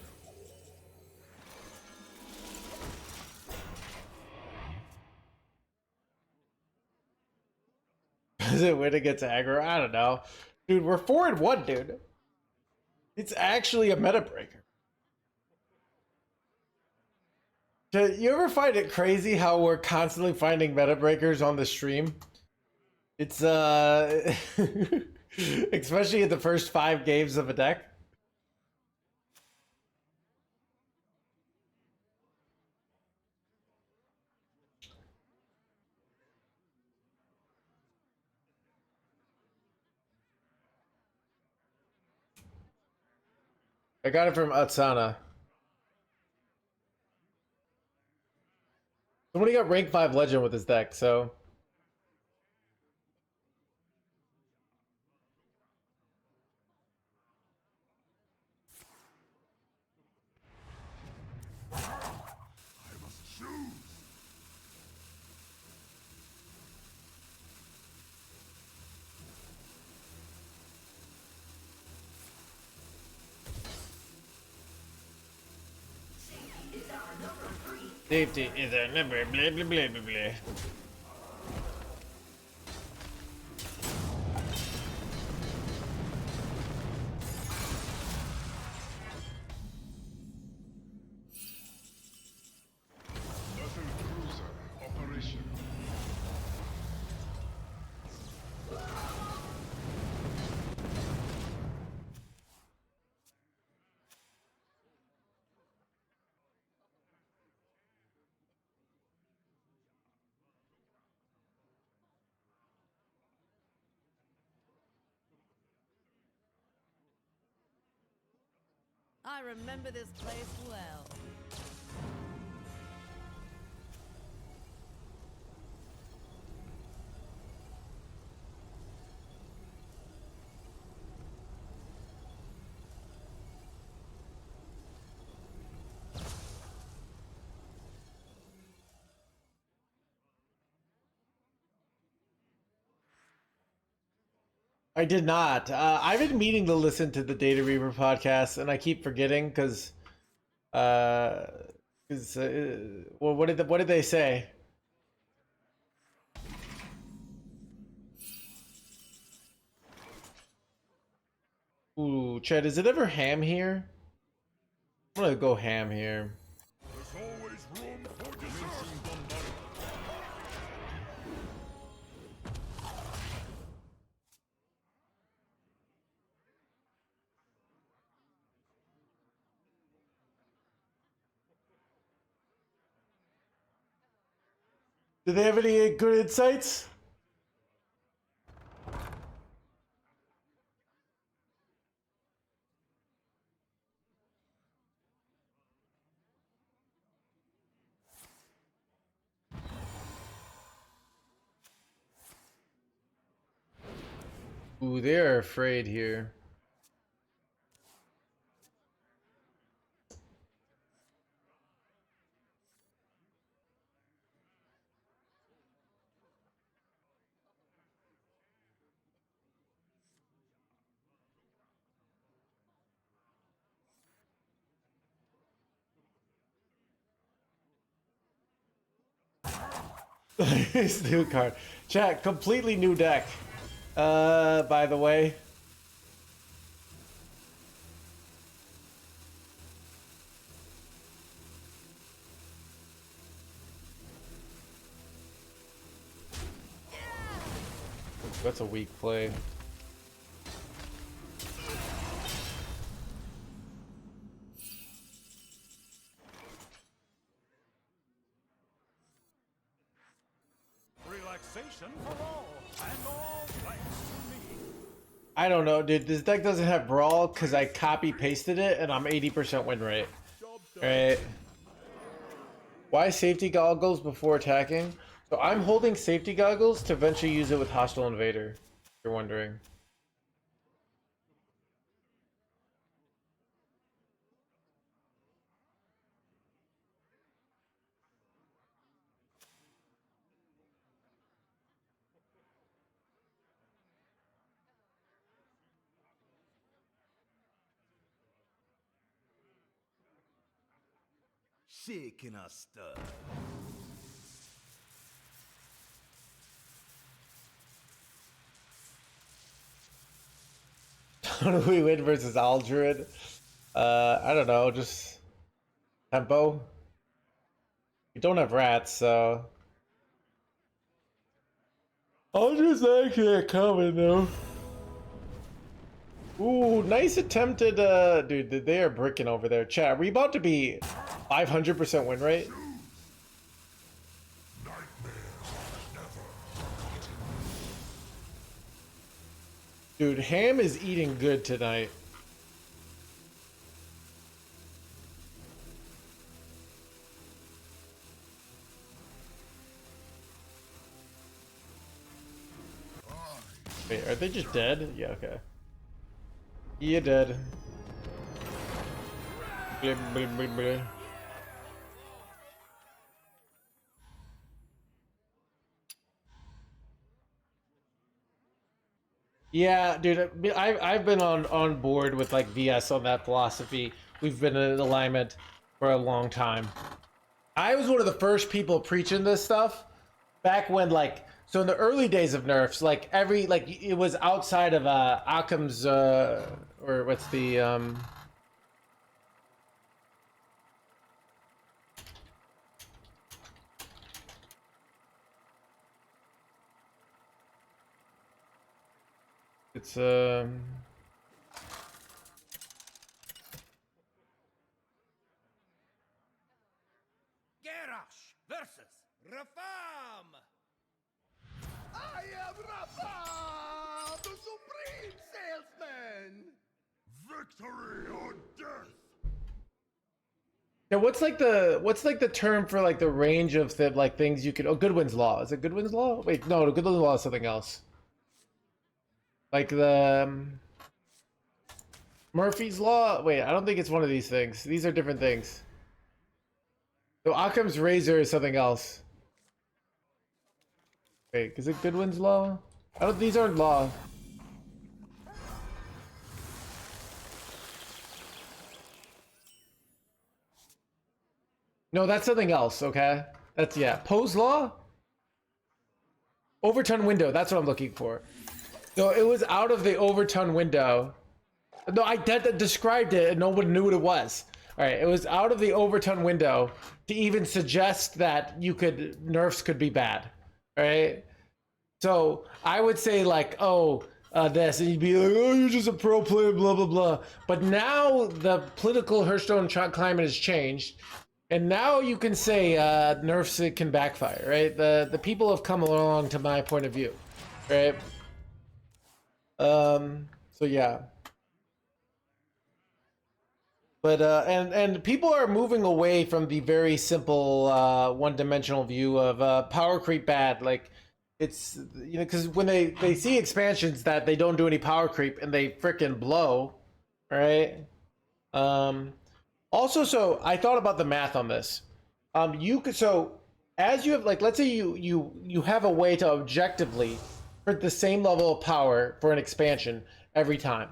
Is it when it gets aggro? I don't know. Dude, we're 4-1, dude. It's actually a meta breaker. Do you ever find it crazy how we're constantly finding meta breakers on the stream? It's especially in the first 5 games of a deck. I got it from Atsana. Somebody got rank 5 legend with his deck, so safety is our number, blah blah blah blah blah. Battle cruiser operation. I remember this place well. I did not. I've been meaning to listen to the Data Reaper podcast, and I keep forgetting because, well, what did they say? Ooh, Chad, is it ever ham here? I'm gonna go ham here. There's always room for dessert. Do they have any good insights? Ooh, they are afraid here. This new card. Chat, completely new deck. By the way. That's a weak play. Relaxation for all, and all thanks to me. I don't know, dude. This deck doesn't have Brawl because I copy pasted it and I'm 80% win rate. Alright. Why safety goggles before attacking? So I'm holding safety goggles to eventually use it with Hostile Invader, if you're wondering. Shaking our stuff. How do we win versus Aldred? I don't know, just tempo. We don't have rats, so Aldred's actually coming though. Ooh, nice attempted, dude, they are bricking over there. Chat, are we about to be 500% win rate? Dude, Ham is eating good tonight. Wait, are they just dead? Yeah, okay. Yeah, dead. Blah, blah, blah, blah. Yeah, dude, I've been on board with like VS on that philosophy. We've been in alignment for a long time. I was one of the first people preaching this stuff back when, like, so in the early days of nerfs, like it was outside of Occam's or what's the it's Garrosh versus Rafam! I am Rafa, the supreme salesman. Victory or death! yeah, what's like the term for like the range of the like things you could, oh, Goodwin's Law. Is it Goodwin's Law? Wait, no, Goodwin's Law is something else. Like the Murphy's Law? Wait, I don't think it's one of these things. These are different things. So Occam's Razor is something else. Wait, is it Goodwin's Law? I don't, these aren't law. No, that's something else, okay? That's, yeah. Poe's Law? Overturn window, that's what I'm looking for. No, it was out of the overturn window. No, I described it and no one knew what it was. Alright, it was out of the overturn window to even suggest that nerfs could be bad. Alright? So, I would say like, oh, this, and you'd be like, oh, you're just a pro player, blah, blah, blah. But now the political Hearthstone climate has changed. And now you can say nerfs it can backfire, right? The people have come along to my point of view, right? So yeah. But and people are moving away from the very simple one-dimensional view of power creep bad. Like it's because when they see expansions that they don't do any power creep and they freaking blow, right? Also, so I thought about the math on this. You could as you have like let's say you have a way to objectively print the same level of power for an expansion every time.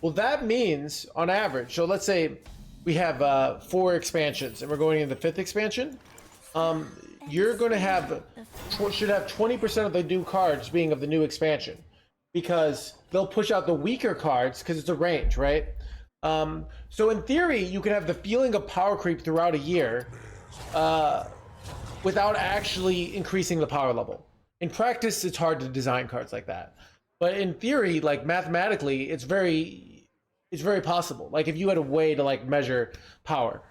Well, that means on average, so let's say we have 4 expansions and we're going into the 5th expansion. You're going to should have 20% of the new cards being of the new expansion because they'll push out the weaker cards because it's a range, right? So in theory, you can have the feeling of power creep throughout a year without actually increasing the power level. In practice, it's hard to design cards like that. But in theory, like mathematically, it's very possible. Like if you had a way to like measure power,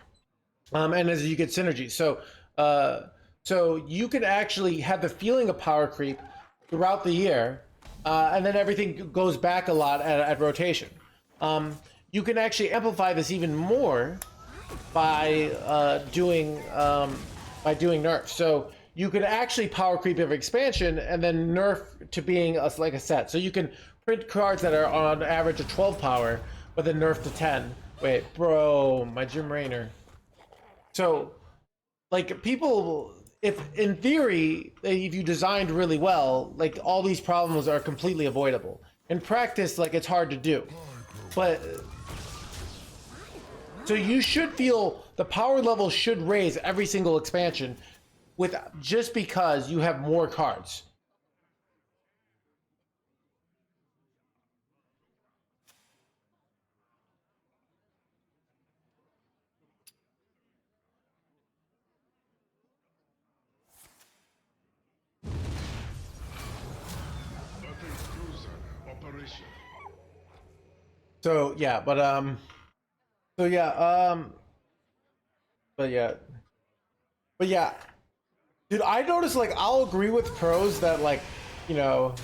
and as you get synergy, so you can actually have the feeling of power creep throughout the year, and then everything goes back a lot at rotation. You can actually amplify this even more by doing nerfs. So you could actually power creep every expansion and then nerf to being like a set. So you can print cards that are on average of 12 power, but then nerf to 10. Wait, bro, my Jim Raynor. So, like, people, if in theory, if you designed really well, like, all these problems are completely avoidable. In practice, like, it's hard to do. But, so you should feel the power level should raise every single expansion with just because you have more cards. So yeah, but yeah, dude, I noticed like I'll agree with pros that like, you know,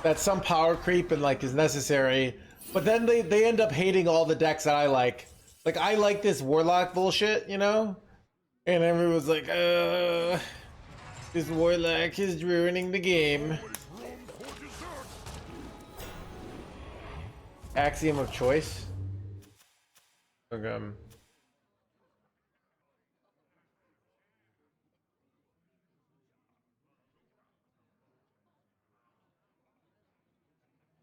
that some power creep and like is necessary, but then they end up hating all the decks that I like. Like I like this warlock bullshit, you know, and everyone's like, this warlock is ruining the game. Axiom of choice. Okay.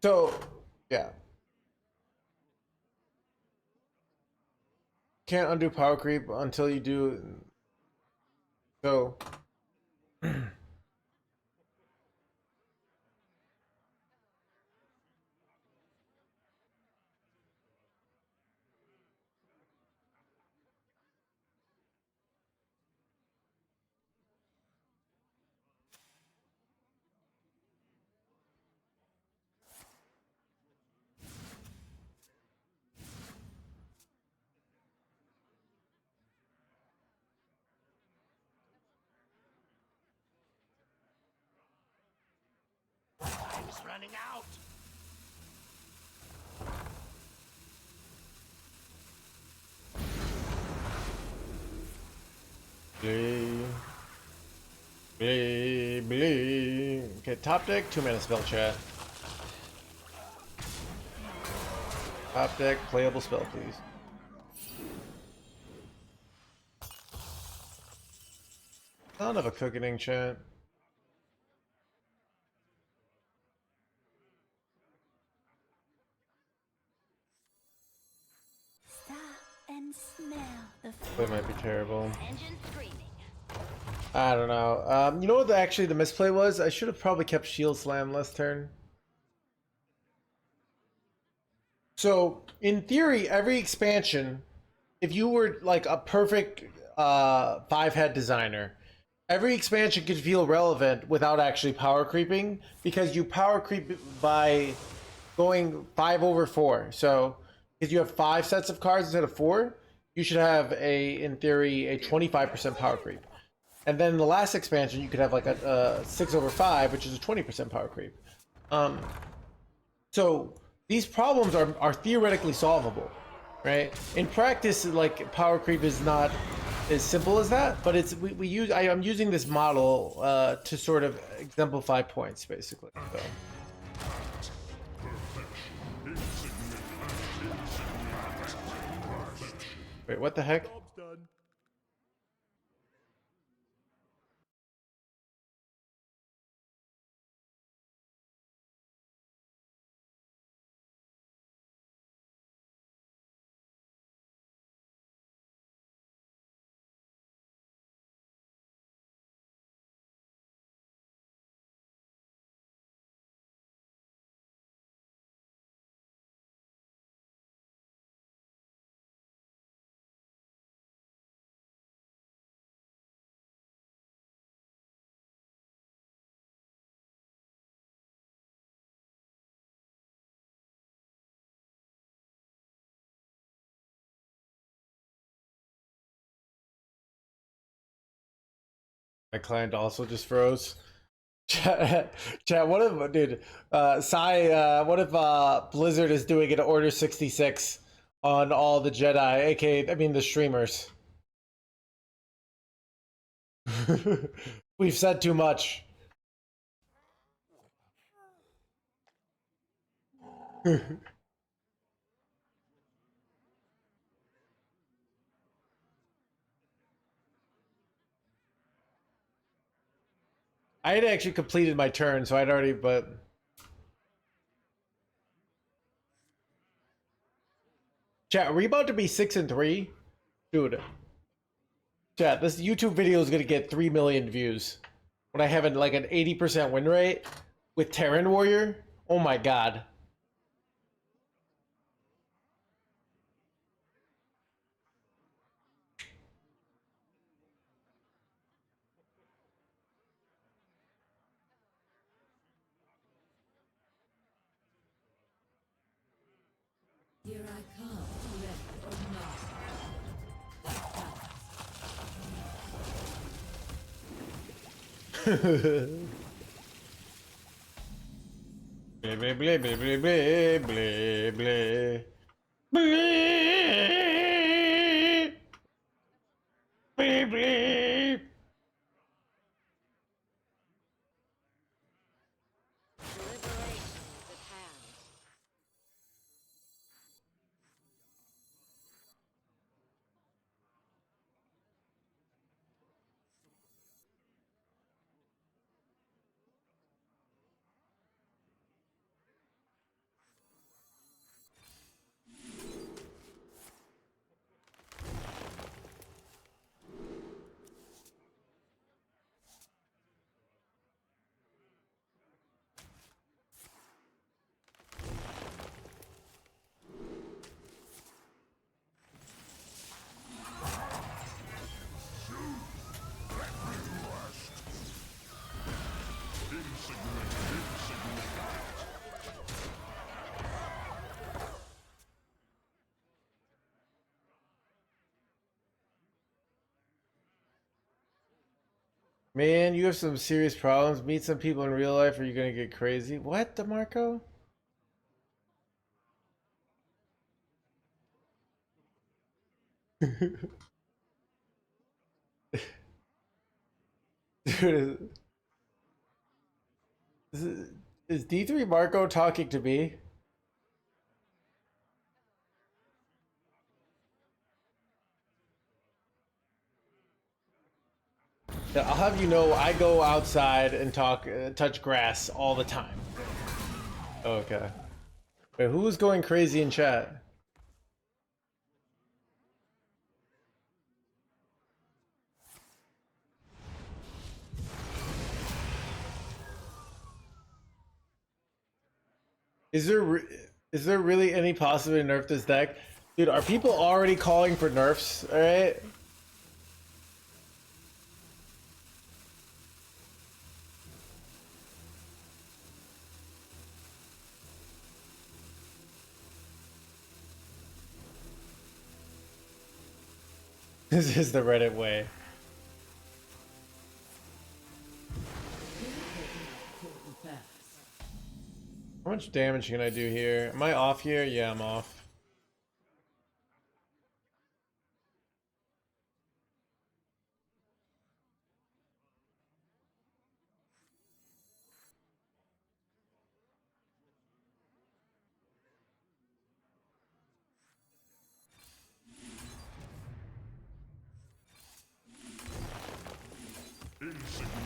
So, yeah. Can't undo power creep until you do. So. Time's running out. Blee. Okay, top deck, 2 mana spell chat. Top deck, playable spell, please. Son of a cooking chat. Stop and smell the That might be terrible. Engine screaming. I don't know. You know what actually the misplay was? I should have probably kept Shield Slam last turn. So, in theory, every expansion, if you were like a perfect 5-head designer, every expansion could feel relevant without actually power creeping because you power creep by going 5/4. So, if you have 5 sets of cards instead of 4, you should have in theory, a 25% power creep. And then the last expansion, you could have like a 6/5, which is a 20% power creep. So these problems are theoretically solvable, right? In practice, like power creep is not as simple as that, but I'm using this model to sort of exemplify points, basically. So. Wait, what the heck? Job's done. My client also just froze. Chat, what if, dude, what if Blizzard is doing an Order 66 on all the Jedi, aka, I mean, the streamers? We've said too much. I had actually completed my turn, so I'd already, but... Chat, are we about to be 6-3? Dude. Chat, this YouTube video is gonna get 3 million views. When I have like an 80% win rate with Terran Warrior? Oh my god. Here I come, ready or not. Blah, blah, blah, blah, blah, blah, blah, blah. Blah, blah. Deliberation is at hand. Man, you have some serious problems. Meet some people in real life or you're gonna get crazy. What, DeMarco? Dude, is D3 Marco talking to me? Yeah, I'll have you know, I go outside and touch grass all the time. Okay. Wait, who was going crazy in chat? Is there really any possibility to nerf this deck? Dude, are people already calling for nerfs? Alright? This is the Reddit way. How much damage can I do here? Am I off here? Yeah, I'm off. Insignificant.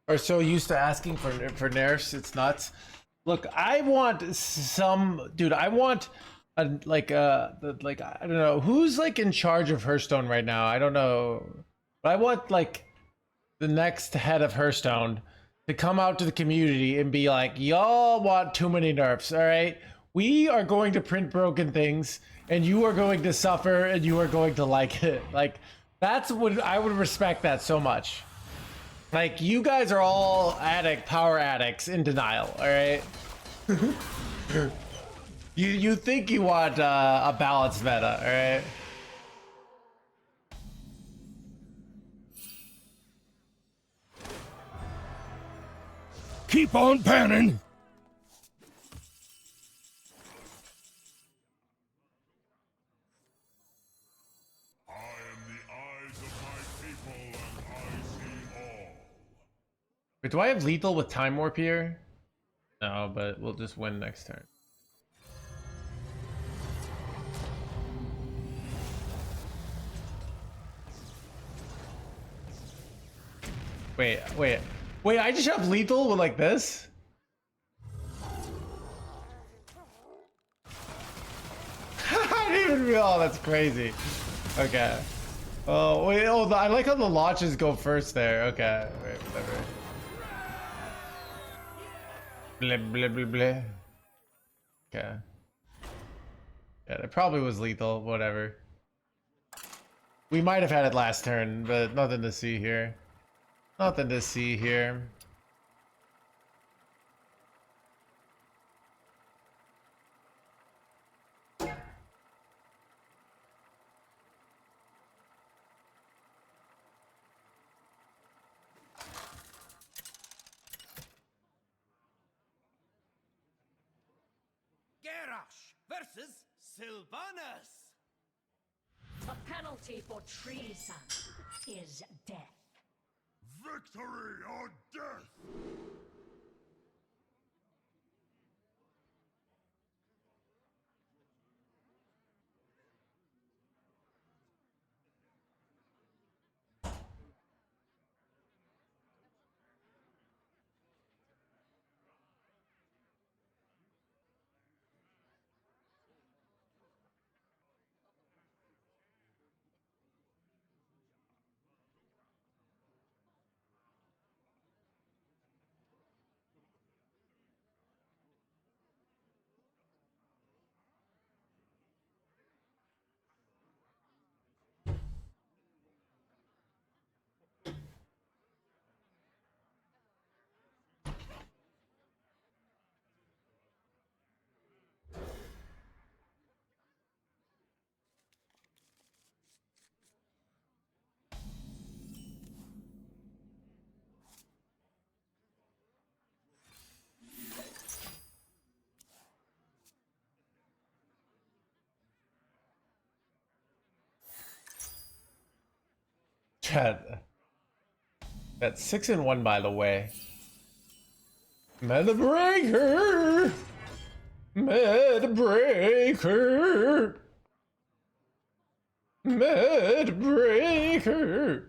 Are so used to asking for nerfs, it's nuts. Look, I want some dude. I want a like I don't know who's like in charge of Hearthstone right now. I don't know, but I want like the next head of Hearthstone to come out to the community and be like, y'all want too many nerfs. All right, we are going to print broken things, and you are going to suffer, and you are going to like it. Like that's what I would respect that so much. Like, you guys are all power addicts in denial, alright? you think you want a balanced meta, alright? Keep on panning. I am the eyes of my people, and I see all. Wait, do I have lethal with Time Warp here? No, but we'll just win next turn. Wait, I just have lethal with like this? I didn't even realize. Oh, that's crazy. Okay. Oh, wait, I like how the launches go first there. Okay, wait, whatever. Blah, blah, blah, blah. Okay. Yeah, it probably was lethal, whatever. We might have had it last turn, but nothing to see here. Nothing to see here. Garrosh versus Sylvanas. The penalty for treason is death. Victory or death! Chad. That's 6-1, by the way. Meta breaker! Meta breaker! Meta breaker!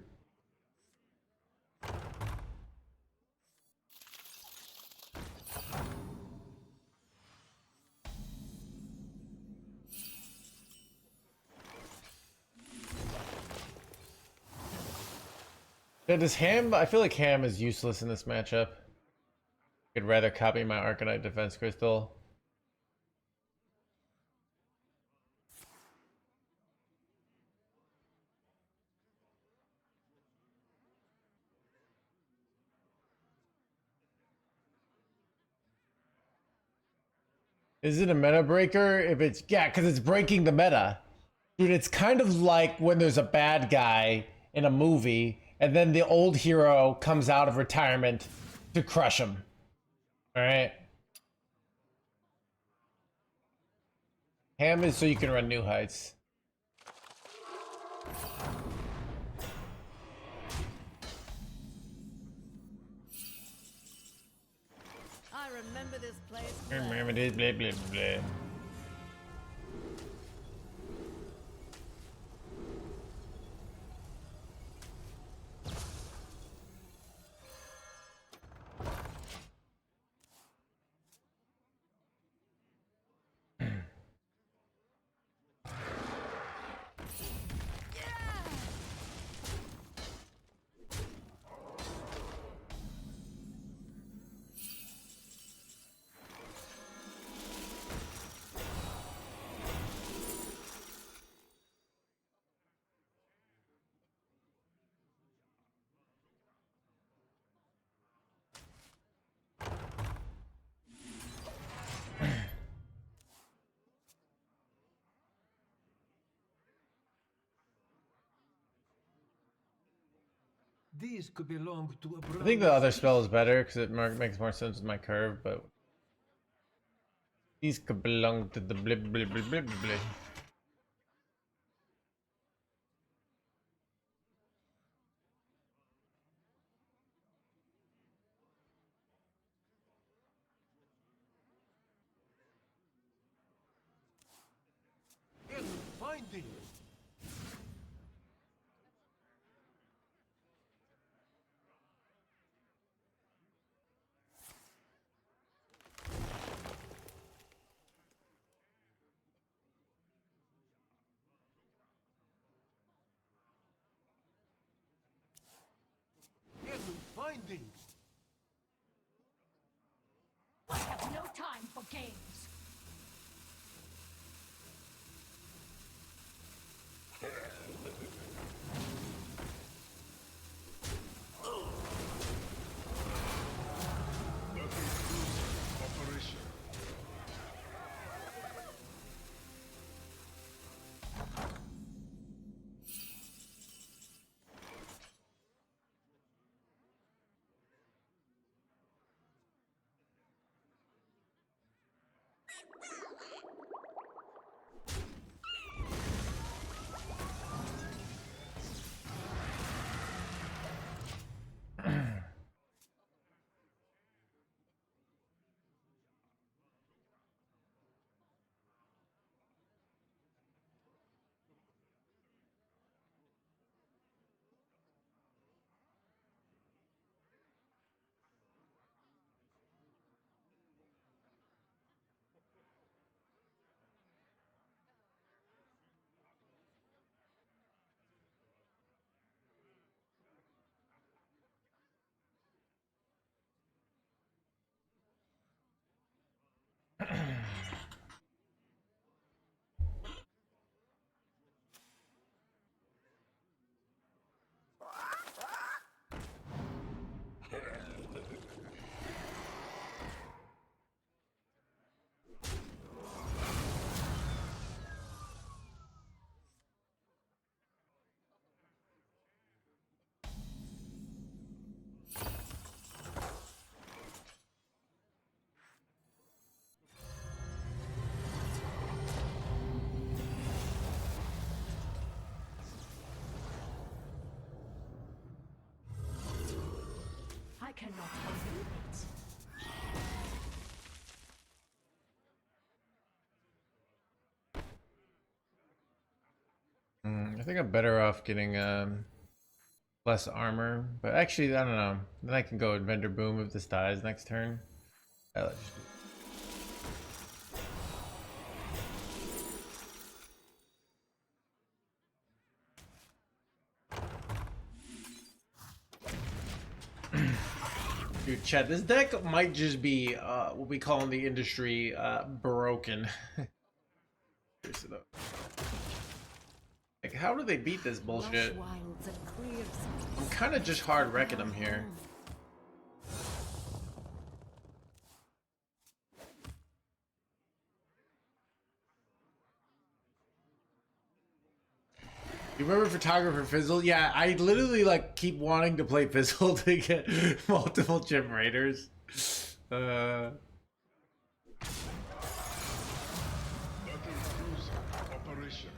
Yeah, does Ham... I feel like Ham is useless in this matchup. I'd rather copy my Arcanite Defense Crystal. Is it a meta breaker? If it's, yeah, because it's breaking the meta. Dude, it's kind of like when there's a bad guy in a movie and then the old hero comes out of retirement to crush him. All right. Ham is so you can run new heights. I remember this place. Remember this, blah, blah, blah. These could belong to a I think the other spell is better because it makes more sense with my curve, but these could belong to the blib blib blib blib blib. finding. Finding. I have no time for games. Operation. I cannot believe it. I think I'm better off getting less armor, but actually I don't know. Then I can go Vendor Boom if this dies next turn. Let's just do it. Dude, Chad, this deck might just be what we call in the industry broken. Seriously though. Like, how do they beat this bullshit? I'm kind of just hard wrecking them here. You remember Photographer Fizzle? Yeah, I literally like keep wanting to play Fizzle to get multiple gym raiders. Battle cruiser operational.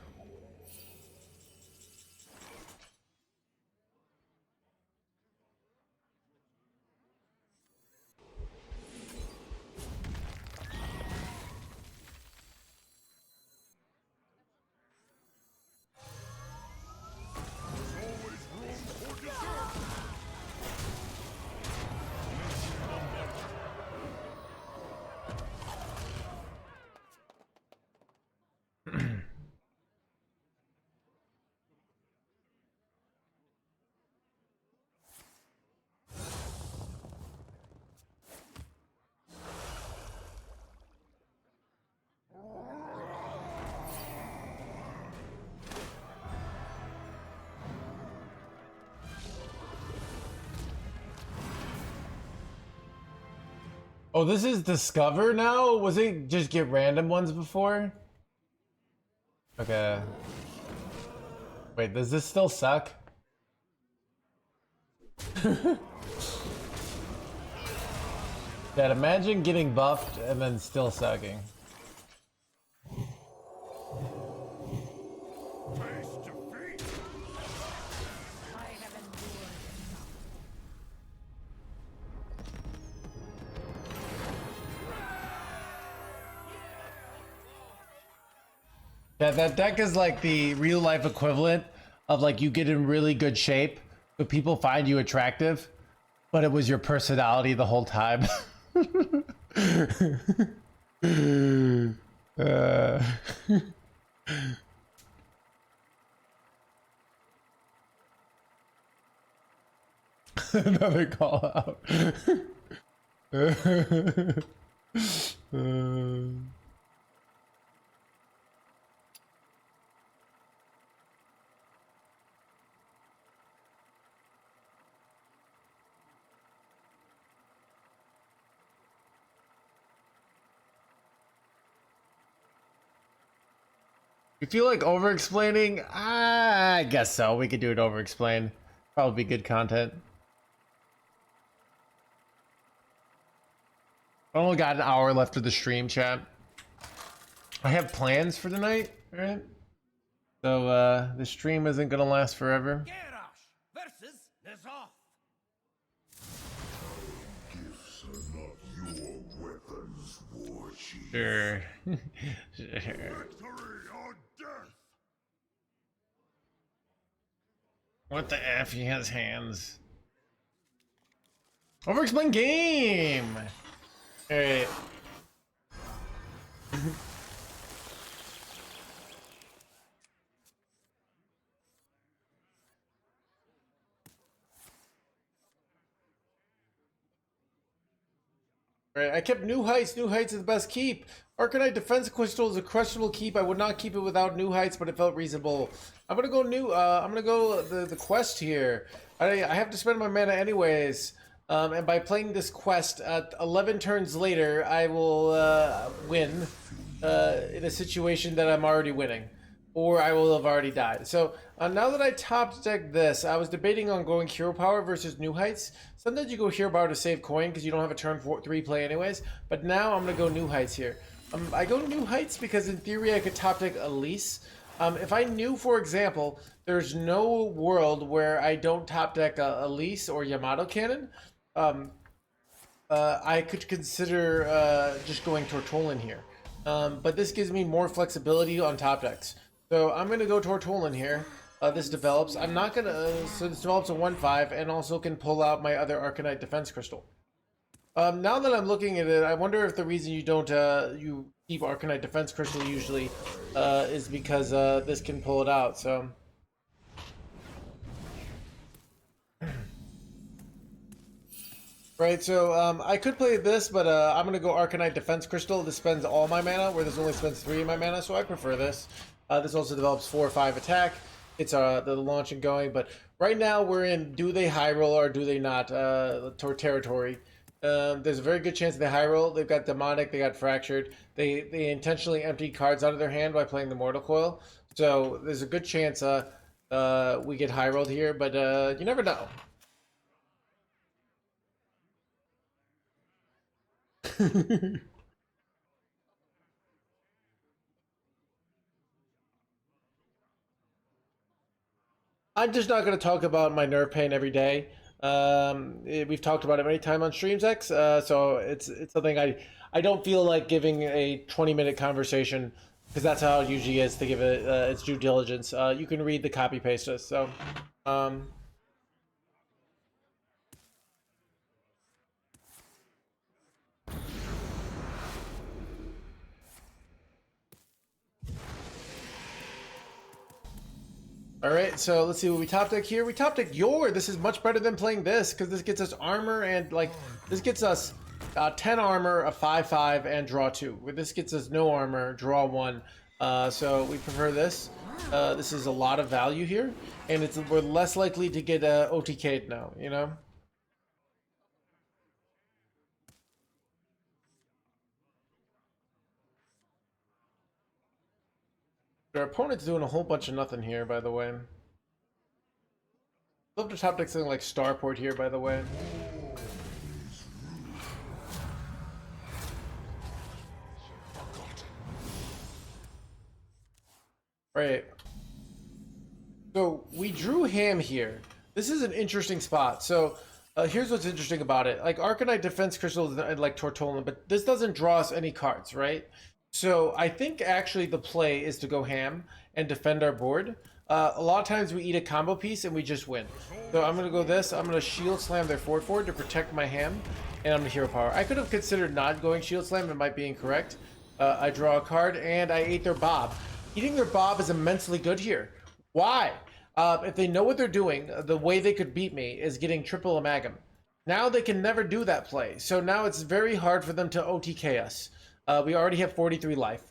Oh, this is Discover now? Was it just get random ones before? Okay. Wait, does this still suck? Dad, imagine getting buffed and then still sucking. Face defeat. Yeah, that deck is like the real life equivalent of like you get in really good shape, but people find you attractive, but it was your personality the whole time. uh. Another call out. You feel like over-explaining? I guess so. We could do it over-explain. Probably be good content. I only got an hour left of the stream, chat. I have plans for tonight, right? So, the stream isn't gonna last forever. Garrosh versus N'Zoth. Gifts are not your weapons, war chief. Sure. Sure. Victory or death. What the F? He has hands. Over-explain game! Alright. Alright, I kept New Heights. New Heights is the best keep. Arcanite Defense Crystal is a questionable keep. I would not keep it without New Heights, but it felt reasonable. I'm gonna go I'm gonna go the quest here. I have to spend my mana anyways. And by playing this quest, 11 turns later, I will win in a situation that I'm already winning. Or I will have already died. So now that I top deck this, I was debating on going Hero Power versus New Heights. Sometimes you go Hero Power to save coin because you don't have a turn 3 play anyways. But now I'm going to go New Heights here. I go New Heights because in theory I could top deck Elise. If I knew, for example, there's no world where I don't top deck Elise or Yamato Cannon, I could consider just going Tortolin here. But this gives me more flexibility on top decks. So I'm going to go Tortolin here. This develops. I'm not going to... so this develops a 1/5 and also can pull out my other Arcanite Defense Crystal. Now that I'm looking at it, I wonder if the reason you don't you keep Arcanite Defense Crystal usually is because this can pull it out. So... Right, so I could play this, but I'm going to go Arcanite Defense Crystal. This spends all my mana, where this only spends 3 of my mana, so I prefer this. This also develops 4 or 5 attack. It's the launch and going, but right now we're in do they high roll or do they not territory. There's a very good chance they high roll. They've got Demonic, they got Fractured. They intentionally empty cards out of their hand by playing the Mortal Coil. So there's a good chance we get high rolled here, but you never know. I'm just not going to talk about my nerve pain every day. We've talked about it many times on streams, X. So it's something I don't feel like giving a 20-minute conversation because that's how it usually is to give it its due diligence. You can read the copy paste us. So. All right, so let's see what we top deck here. We top deck Yor. This is much better than playing this because this gets us armor and like this gets us 10 armor, a 5/5, and draw 2. Where this gets us no armor, draw 1. So we prefer this. This is a lot of value here, and we're less likely to get OTK'd now. You know. Our opponent's doing a whole bunch of nothing here, by the way. Love to top deck something like Starport here, by the way. Right. So we drew Ham here. This is an interesting spot. So here's what's interesting about it. Like Arcanite Defense Crystals and like Tortolin, but this doesn't draw us any cards, right? So I think actually the play is to go Ham and defend our board. A lot of times we eat a combo piece and we just win. So I'm going to go this. I'm going to Shield Slam their forward to protect my Ham. And I'm going to Hero Power. I could have considered not going Shield Slam. It might be incorrect. I draw a card and I ate their Bob. Eating their Bob is immensely good here. Why? If they know what they're doing, the way they could beat me is getting triple Amalgam. Now they can never do that play. So now it's very hard for them to OTK us. We already have 43 life.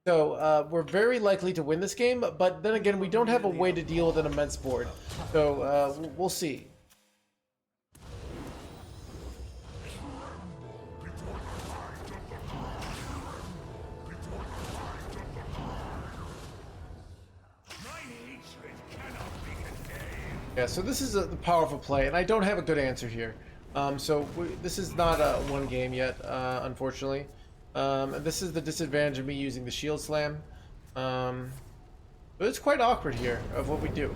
So we're very likely to win this game, but then again, we don't have a way to deal with an immense board. So we'll see. Yeah, so this is a powerful play, and I don't have a good answer here. This is not one game yet, unfortunately. This is the disadvantage of me using the Shield Slam. But it's quite awkward here of what we do.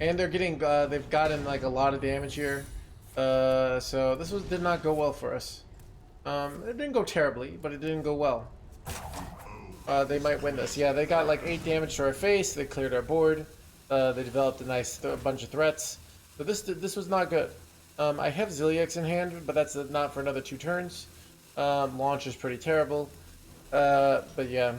And they're getting, they've gotten like a lot of damage here. So this did not go well for us. It didn't go terribly, but it didn't go well. They might win this. Yeah, they got like 8 damage to our face. They cleared our board. They developed a nice bunch of threats. So this was not good. I have Zilliax in hand, but that's not for another 2 turns. Launch is pretty terrible. But yeah.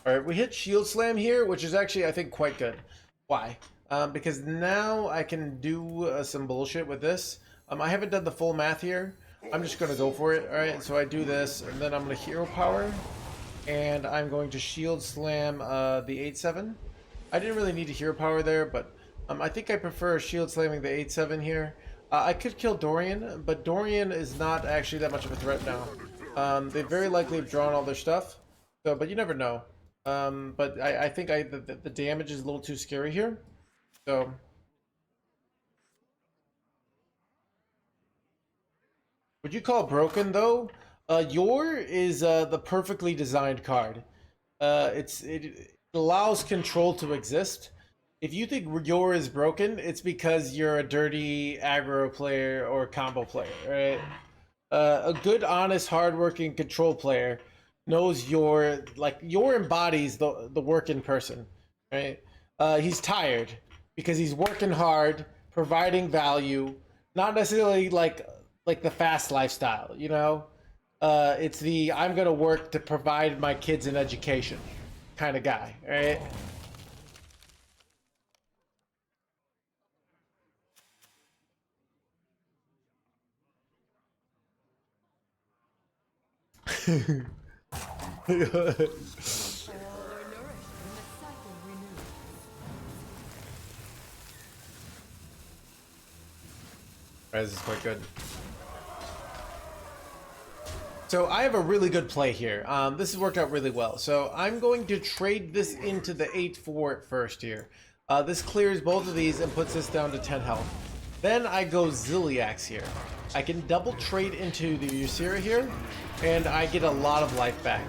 Alright, we hit Shield Slam here, which is actually, I think, quite good. Why? Because now I can do some bullshit with this. I haven't done the full math here. I'm just going to go for it. Alright, so I do this, and then I'm going to Hero Power. And I'm going to Shield Slam the 8/7. I didn't really need a Hero Power there, but I think I prefer Shield Slamming the 8/7 here. I could kill Dorian, but Dorian is not actually that much of a threat now. They very likely have drawn all their stuff. So, but you never know. But I think the damage is a little too scary here. So would you call it broken though? Yor is the perfectly designed card. It allows control to exist. If you think Yor is broken, it's because you're a dirty aggro player or combo player, right? A good, honest, hardworking control player knows Yor embodies the working person, right? He's tired because he's working hard, providing value, not necessarily like the fast lifestyle, you know? It's the I'm gonna work to provide my kids an education kind of guy, right? Res is quite good. So I have a really good play here. This has worked out really well. So I'm going to trade this into the 8-4 at first here. This clears both of these and puts this down to 10 health. Then I go Ziliax here. I can double trade into the Ysera here, and I get a lot of life back.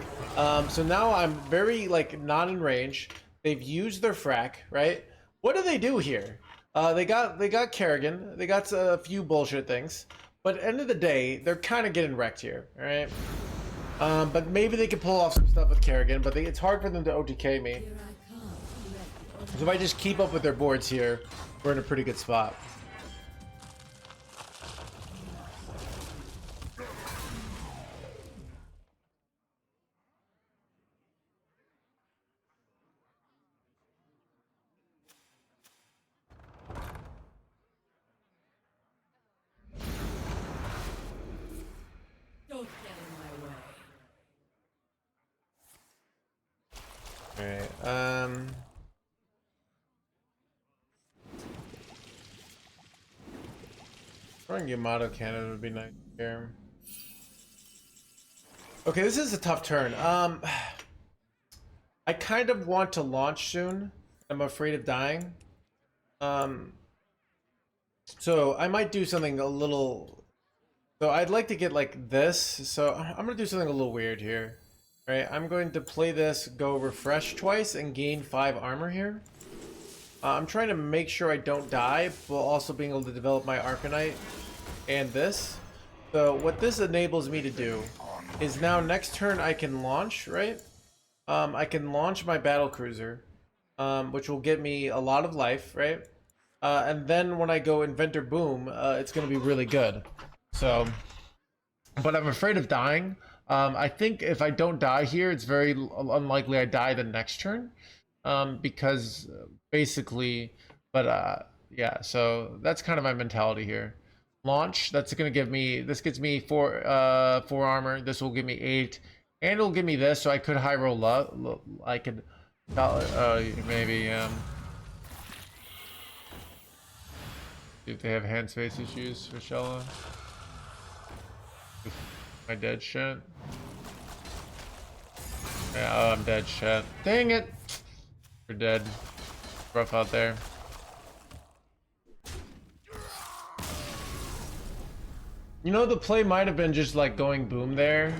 So now I'm very like not in range. They've used their frack, right? What do they do here? They got Kerrigan. They got a few bullshit things. But at the end of the day, they're kind of getting wrecked here, alright? But maybe they could pull off some stuff with Kerrigan, but it's hard for them to OTK me. So if I just keep up with their boards here, we're in a pretty good spot. Don't get in my way. Alright, throwing Yamato cannon would be nice here. Okay, this is a tough turn. I kind of want to launch soon. I'm afraid of dying. So I might do something a little... So I'd like to get like this. So I'm going to do something a little weird here. All right, I'm going to play this, go refresh twice, and gain 5 armor here. I'm trying to make sure I don't die, while also being able to develop my Arcanite and this. So what this enables me to do is now next turn I can launch, right? I can launch my battle cruiser, which will get me a lot of life, right? And then when I go Inventor Boom, it's going to be really good. So, but I'm afraid of dying. I think if I don't die here, it's very unlikely I die the next turn. Because basically, but yeah, so that's kind of my mentality here. Launch, that's gonna give me, this gets me 4 armor, this will give me 8, and it'll give me this, so I could high roll up. I could maybe see if they have hand space issues for Shella. Am I dead shit? Yeah, oh, I'm dead shit. Dang it! We're dead. Rough out there. You know, the play might have been just like going boom there.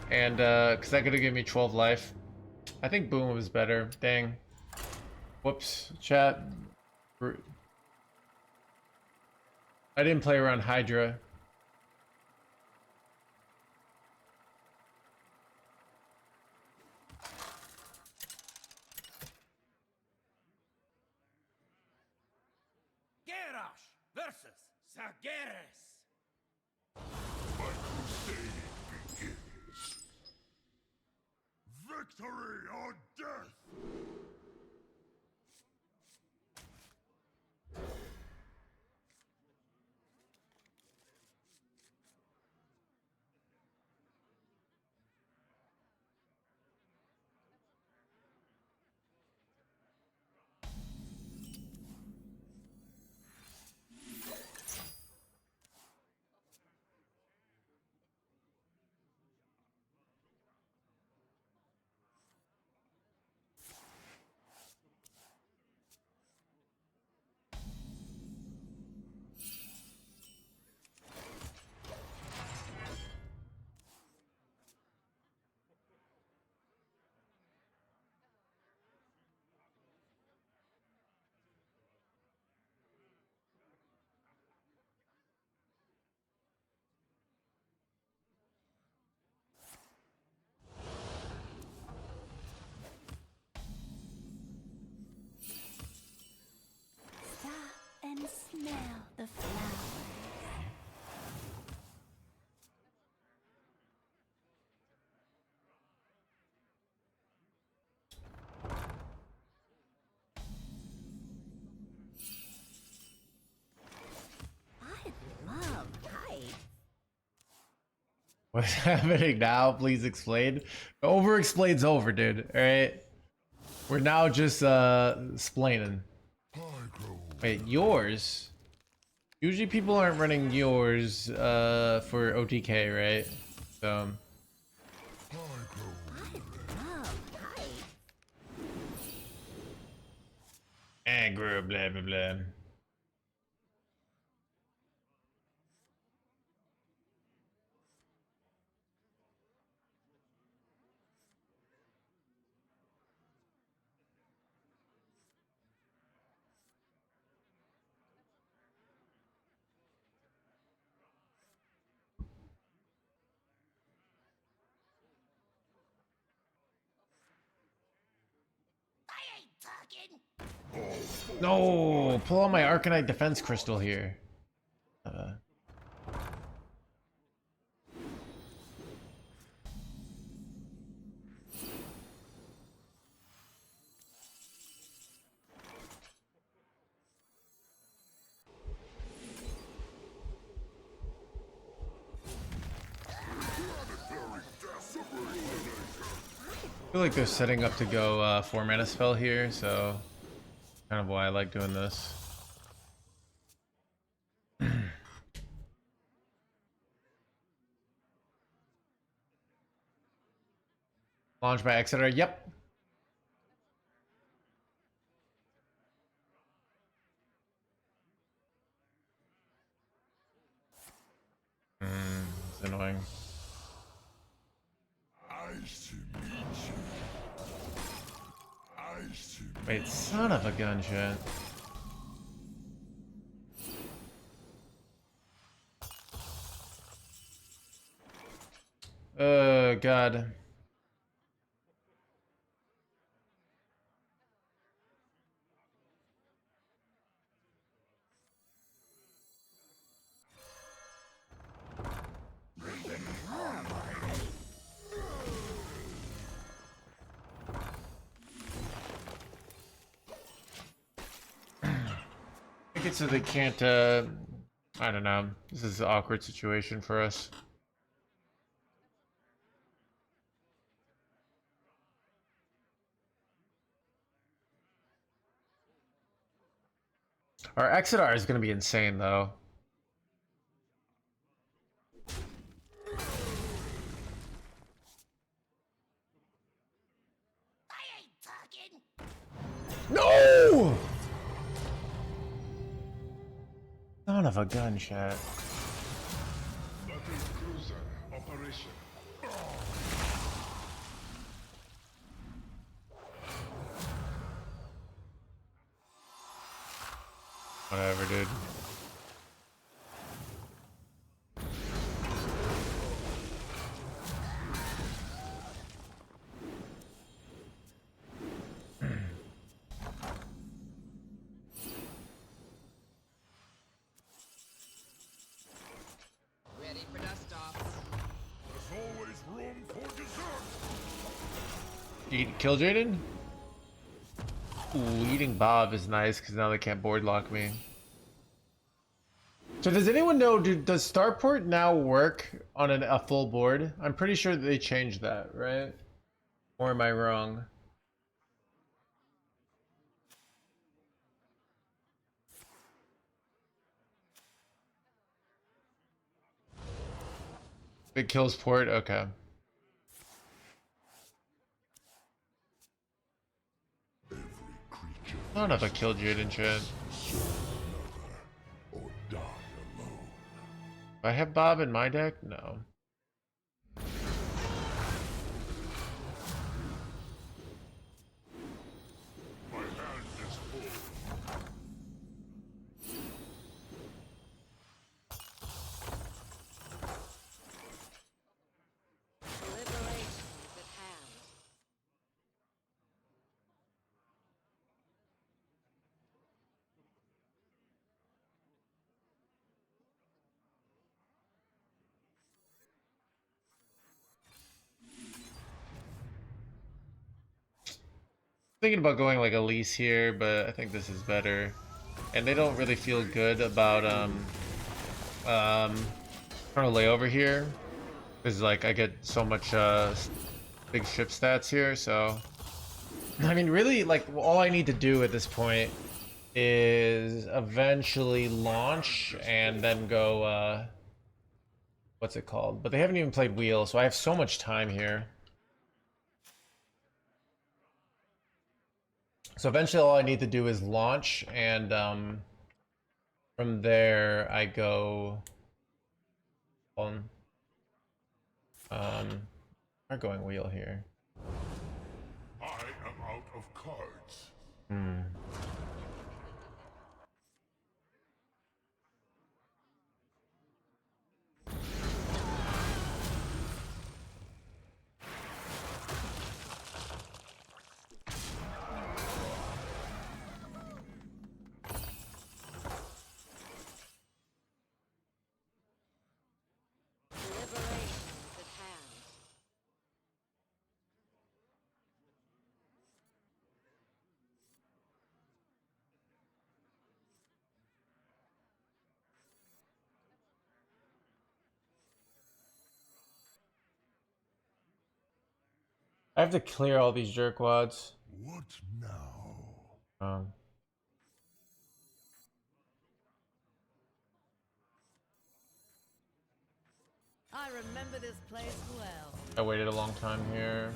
Because that could have given me 12 life. I think boom was better. Dang. Whoops. Chat. I didn't play around Hydra. Versus Zageres. My crusade begins. Victory or death! And smell the flowers. I love heights. What's happening now? Please explain. Over explains over, dude. Alright. We're now just explaining. Wait, yours? Usually people aren't running yours for OTK, right? So aggro, blah blah blah. No, pull out my Arcanite defense crystal here. I feel like they're setting up to go 4 mana spell here, so kind of why I like doing this. Launch by Exeter, yep. It's annoying. Wait, son of a gun shit. Oh god. I think it's so they can't I don't know. This is an awkward situation for us. Our Exeter is going to be insane, though. No! Son of a gun shot. Whatever, dude. Ready for dust off. There's always room for dessert. Eat kill Jaden? Ooh, eating Bob is nice because now they can't board lock me. So does anyone know, does Starport now work on a full board? I'm pretty sure that they changed that, right? Or am I wrong? It kills port? Okay. Son of a kill Jaden shit. Or die alone. Do I have Bob in my deck? No. My hand is full. Liberation is at hand. Thinking about going like Elise here, but I think this is better. And they don't really feel good about trying to lay over here. Because like I get so much big ship stats here, so I mean really like all I need to do at this point is eventually launch and then go, what's it called? But they haven't even played Wheel, so I have so much time here. So eventually all I need to do is launch, and from there I go on. I'm going Wheel here. I am out of cards. Liberation is at hand. I have to clear all these jerkwads. What now? I remember this place well. I waited a long time here.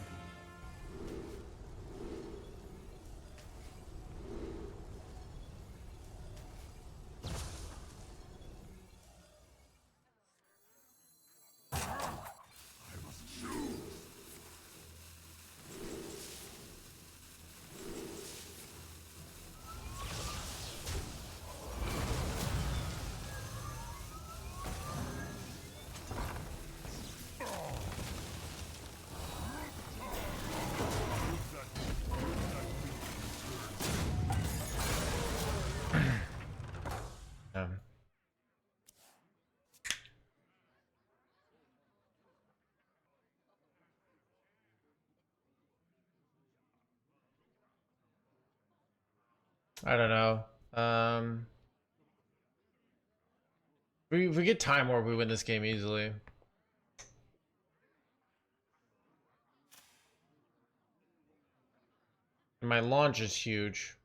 I don't know. If we get Time Warp, we win this game easily. And my launch is huge.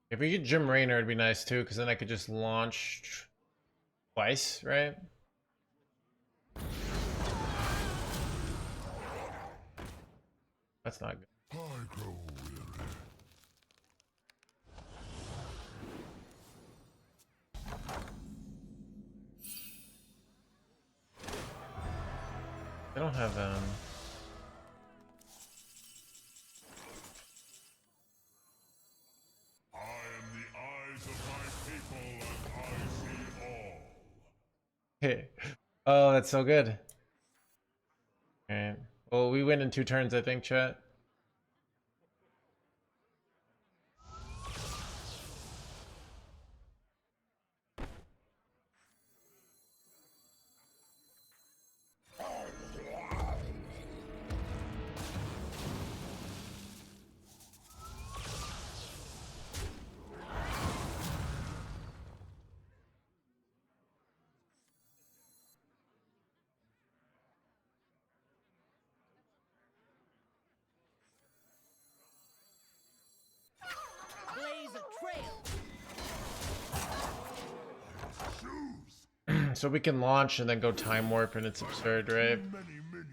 If we get Jim Raynor, it'd be nice too, because then I could just launch twice, right? That's not good. I grow weary. I don't have I am the eyes of my people, and I see all. Hey. Oh, that's so good. Alright. Well, we win in 2 turns, I think, chat. Blaze a trail. Choose So we can launch and then go Time Warp, and it's absurd, right? many minions.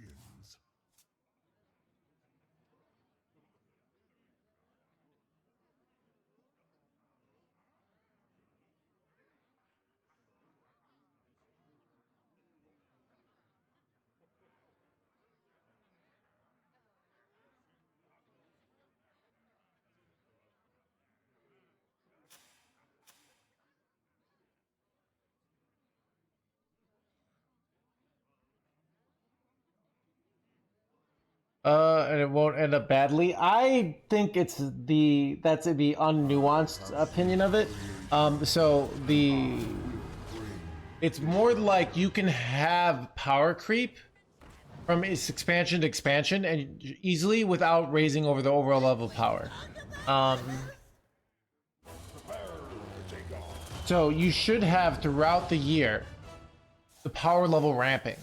And it won't end up badly. I think that's the unnuanced opinion of it. It's more like you can have power creep from its expansion to expansion and easily without raising over the overall level of power. So you should have throughout the year the power level ramping,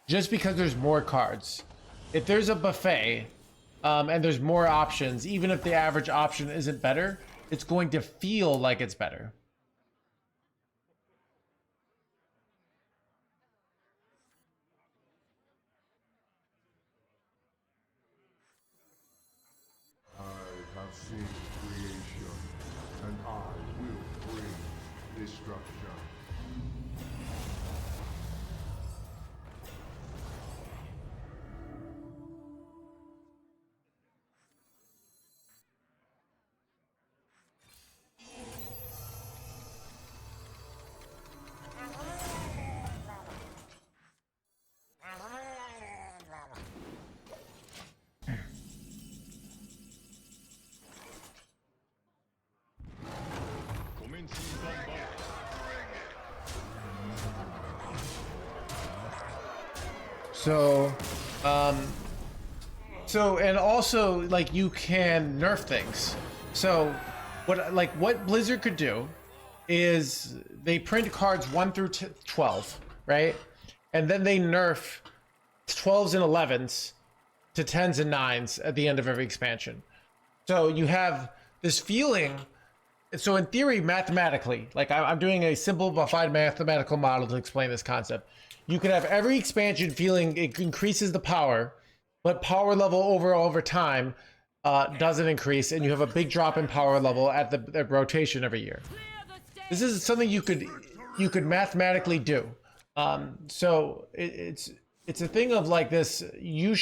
just because there's more cards. If there's a buffet and there's more options, even if the average option isn't better, it's going to feel like it's better. I have seen creation, and I will bring destruction. And also, like, you can nerf things. So what Blizzard could do is they print cards 1 through 12, right? And then they nerf 12s and 11s to 10s and 9s at the end of every expansion. So you have this feeling. So in theory, mathematically, like I'm doing a simplified mathematical model to explain this concept. You could have every expansion feeling it increases the power, but power level over time doesn't increase, and you have a big drop in power level at the rotation every year. This is something you could mathematically do. So it's a thing of like this. You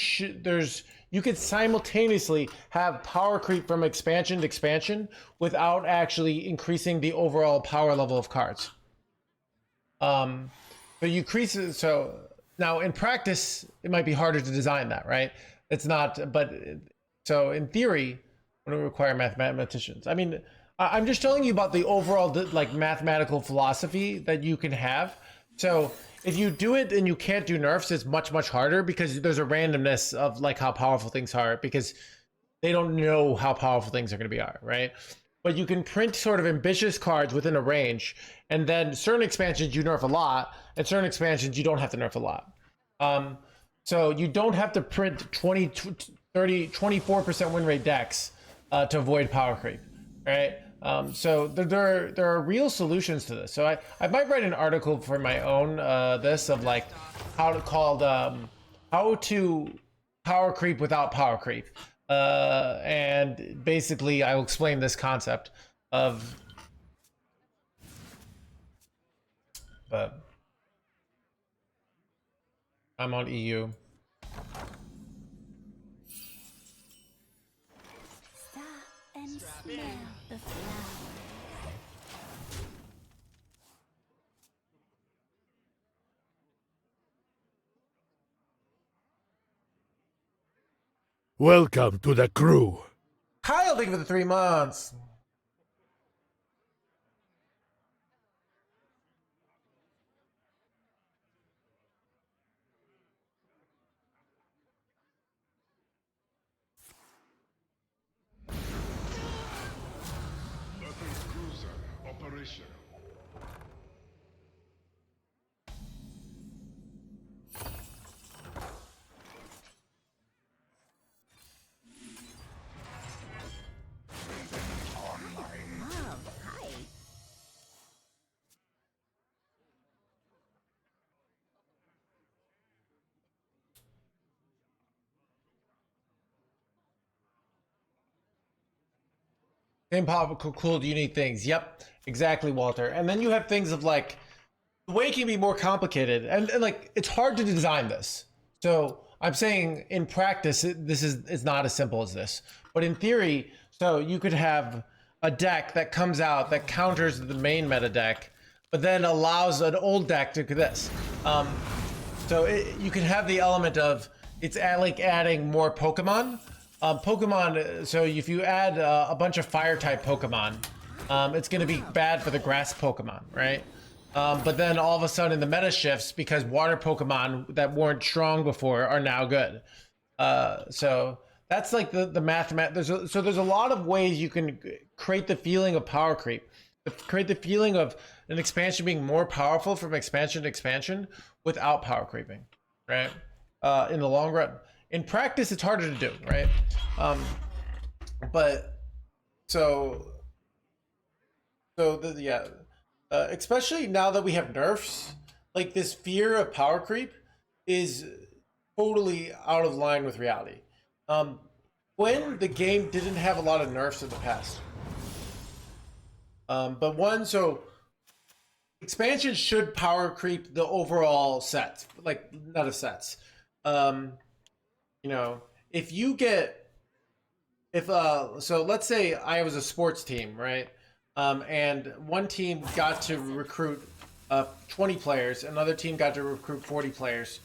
could simultaneously have power creep from expansion to expansion without actually increasing the overall power level of cards. But you increase it. So now in practice, it might be harder to design that, right? It's not, but so in theory, it would require mathematicians. I mean, I'm just telling you about the overall like mathematical philosophy that you can have. So if you do it and you can't do nerfs, it's much, much harder because there's a randomness of like how powerful things are because they don't know how powerful things are going to be, right? But you can print sort of ambitious cards within a range, and then certain expansions you nerf a lot, and certain expansions you don't have to nerf a lot. So you don't have to print 20, 30, 24% win rate decks to avoid power creep, right? So there are real solutions to this. So I might write an article for my own this of like how to power creep without power creep. And basically I will explain this concept of, but I'm on EU. Stop and smell the flowers. Welcome to the crew. Kyle, thank you for the 3 months. Weapons cruiser operational. Love, hi. Same pop cool unique things. Yep, exactly, Walter. And then you have things of like the way it can be more complicated, and like it's hard to design this. So I'm saying in practice, this is not as simple as this. But in theory, so you could have a deck that comes out that counters the main meta deck, but then allows an old deck to do this. So you can have the element of it's like adding more Pokemon. Pokemon, so if you add a bunch of fire type Pokemon, it's going to be bad for the grass Pokemon, right? But then all of a sudden the meta shifts because water Pokemon that weren't strong before are now good. So that's like the mathematics. There's a lot of ways you can create the feeling of power creep. create the feeling of an expansion being more powerful from expansion to expansion without power creeping, right? In the long run. In practice, it's harder to do, right? But so yeah, especially now that we have nerfs, like this fear of power creep is totally out of line with reality. When the game didn't have a lot of nerfs in the past. But so expansion should power creep the overall set, like not of sets. You know, if you get, so let's say I was a sports team, right? And one team got to recruit 20 players, another team got to recruit 40 players.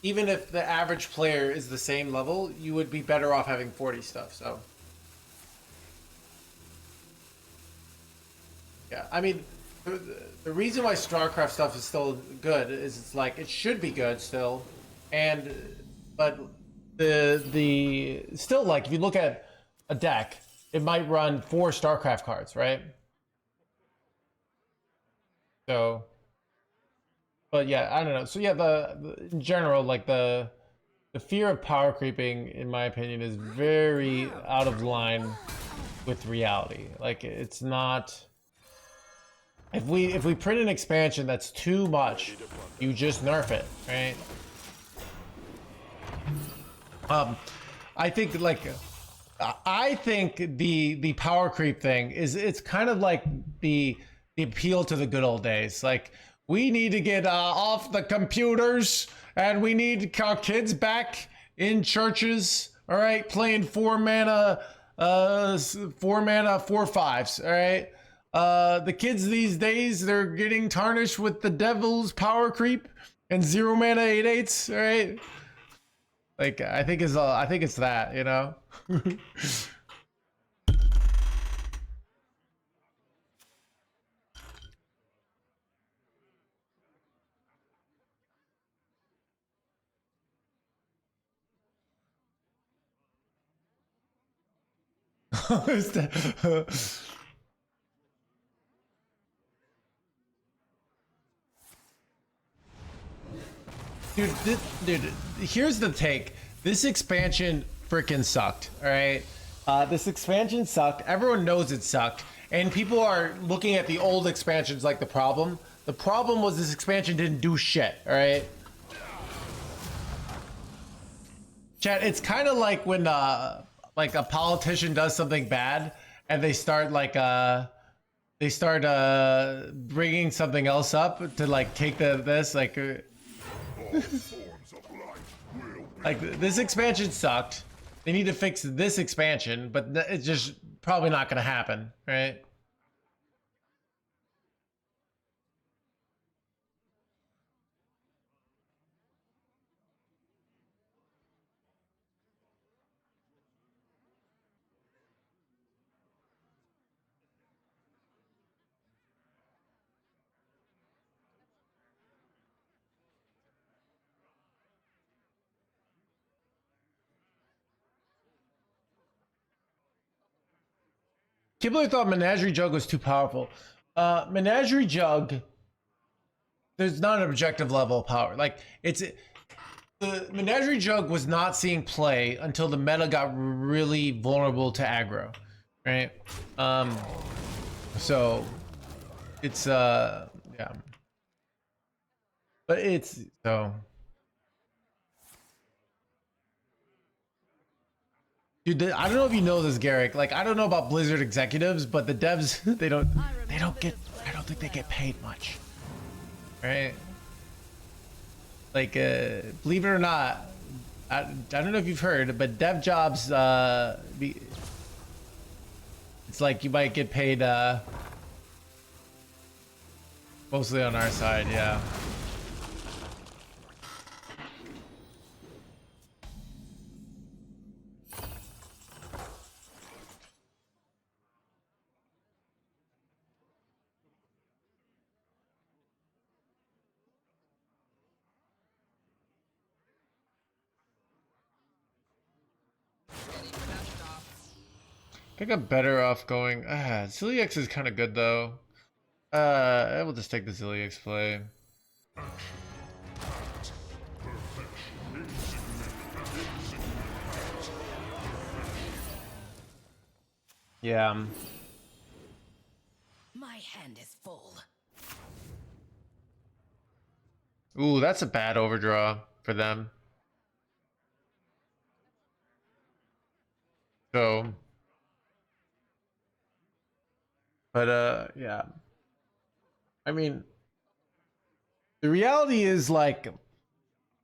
Even if the average player is the same level, you would be better off having 40 stuff, so. Yeah, I mean, the reason why StarCraft stuff is still good is it's like, it should be good still, but the still, like, if you look at a deck, it might run 4 StarCraft cards, right? So, but yeah, I don't know. So yeah, in general, like the fear of power creeping, in my opinion, is very out of line with reality. Like, it's not. If we print an expansion that's too much, you just nerf it, right? I think the power creep thing it's kind of like the appeal to the good old days. Like, we need to get off the computers and we need our kids back in churches. All right, playing 4-mana 4/5s. All right. The kids these days, they're getting tarnished with the devil's power creep and 0-mana 8/8s, all right? Like, I think it's that, you know? Dude, here's the take. This expansion freaking sucked, all right? This expansion sucked. Everyone knows it sucked. And people are looking at the old expansions like the problem. The problem was this expansion didn't do shit, all right? Chat, it's kind of like when like a politician does something bad and they start bringing something else up to like take this like like this expansion sucked. They need to fix this expansion, but it's just probably not going to happen, right? People thought Menagerie Jug was too powerful. Menagerie Jug, there's not an objective level of power. Like, the Menagerie Jug was not seeing play until the meta got really vulnerable to aggro, right? So it's yeah, but it's so. Dude, I don't know if you know this, Garrick. Like, I don't know about Blizzard executives, but the devs, they don't get, I don't think they get paid much. Right? Like, believe it or not, I don't know if you've heard, but dev jobs, it's like you might get paid, mostly on our side, yeah. I got better off going. Celiax is kind of good though. I will just take the Zilliax play. Yeah. My hand is full. Ooh, that's a bad overdraw for them. So, but yeah. I mean, the reality is like,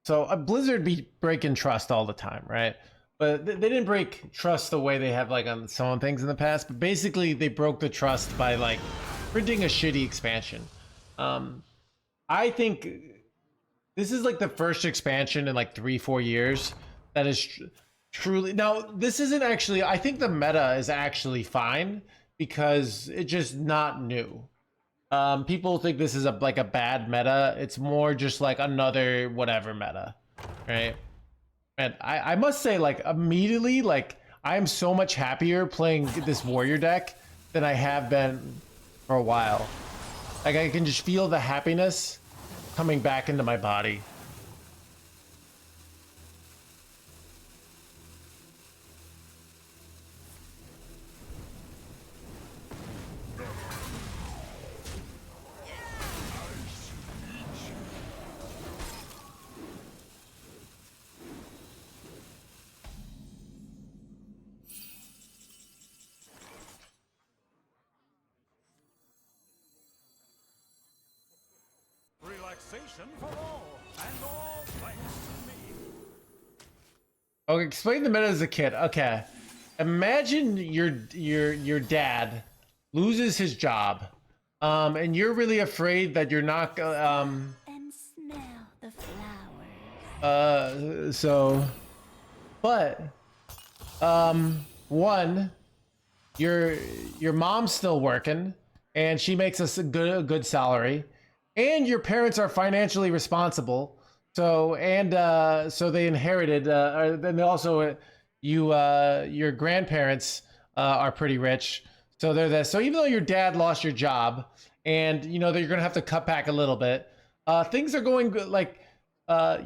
so a Blizzard be breaking trust all the time, right? But they didn't break trust the way they have like on some things in the past. But basically, they broke the trust by like printing a shitty expansion. I think this is like the first expansion in like 3-4 years that is truly. Now, this isn't actually. I think the meta is actually fine because it's just not new. People think this is like a bad meta. It's more just like another whatever meta, right? And I must say, like, immediately, like, I'm so much happier playing this warrior deck than I have been for a while. Like, I can just feel the happiness coming back into my body. Relaxation for all, and all thanks to me. Okay, explain the meta as a kid. Okay, imagine your dad loses his job, and you're really afraid that you're not And smell the flowers. but one, your mom's still working and she makes us a good salary, and your parents are financially responsible. So so they inherited, then they also your grandparents are pretty rich. So they're this. So even though your dad lost your job, and you know that you're gonna have to cut back a little bit, things are going good. Like you're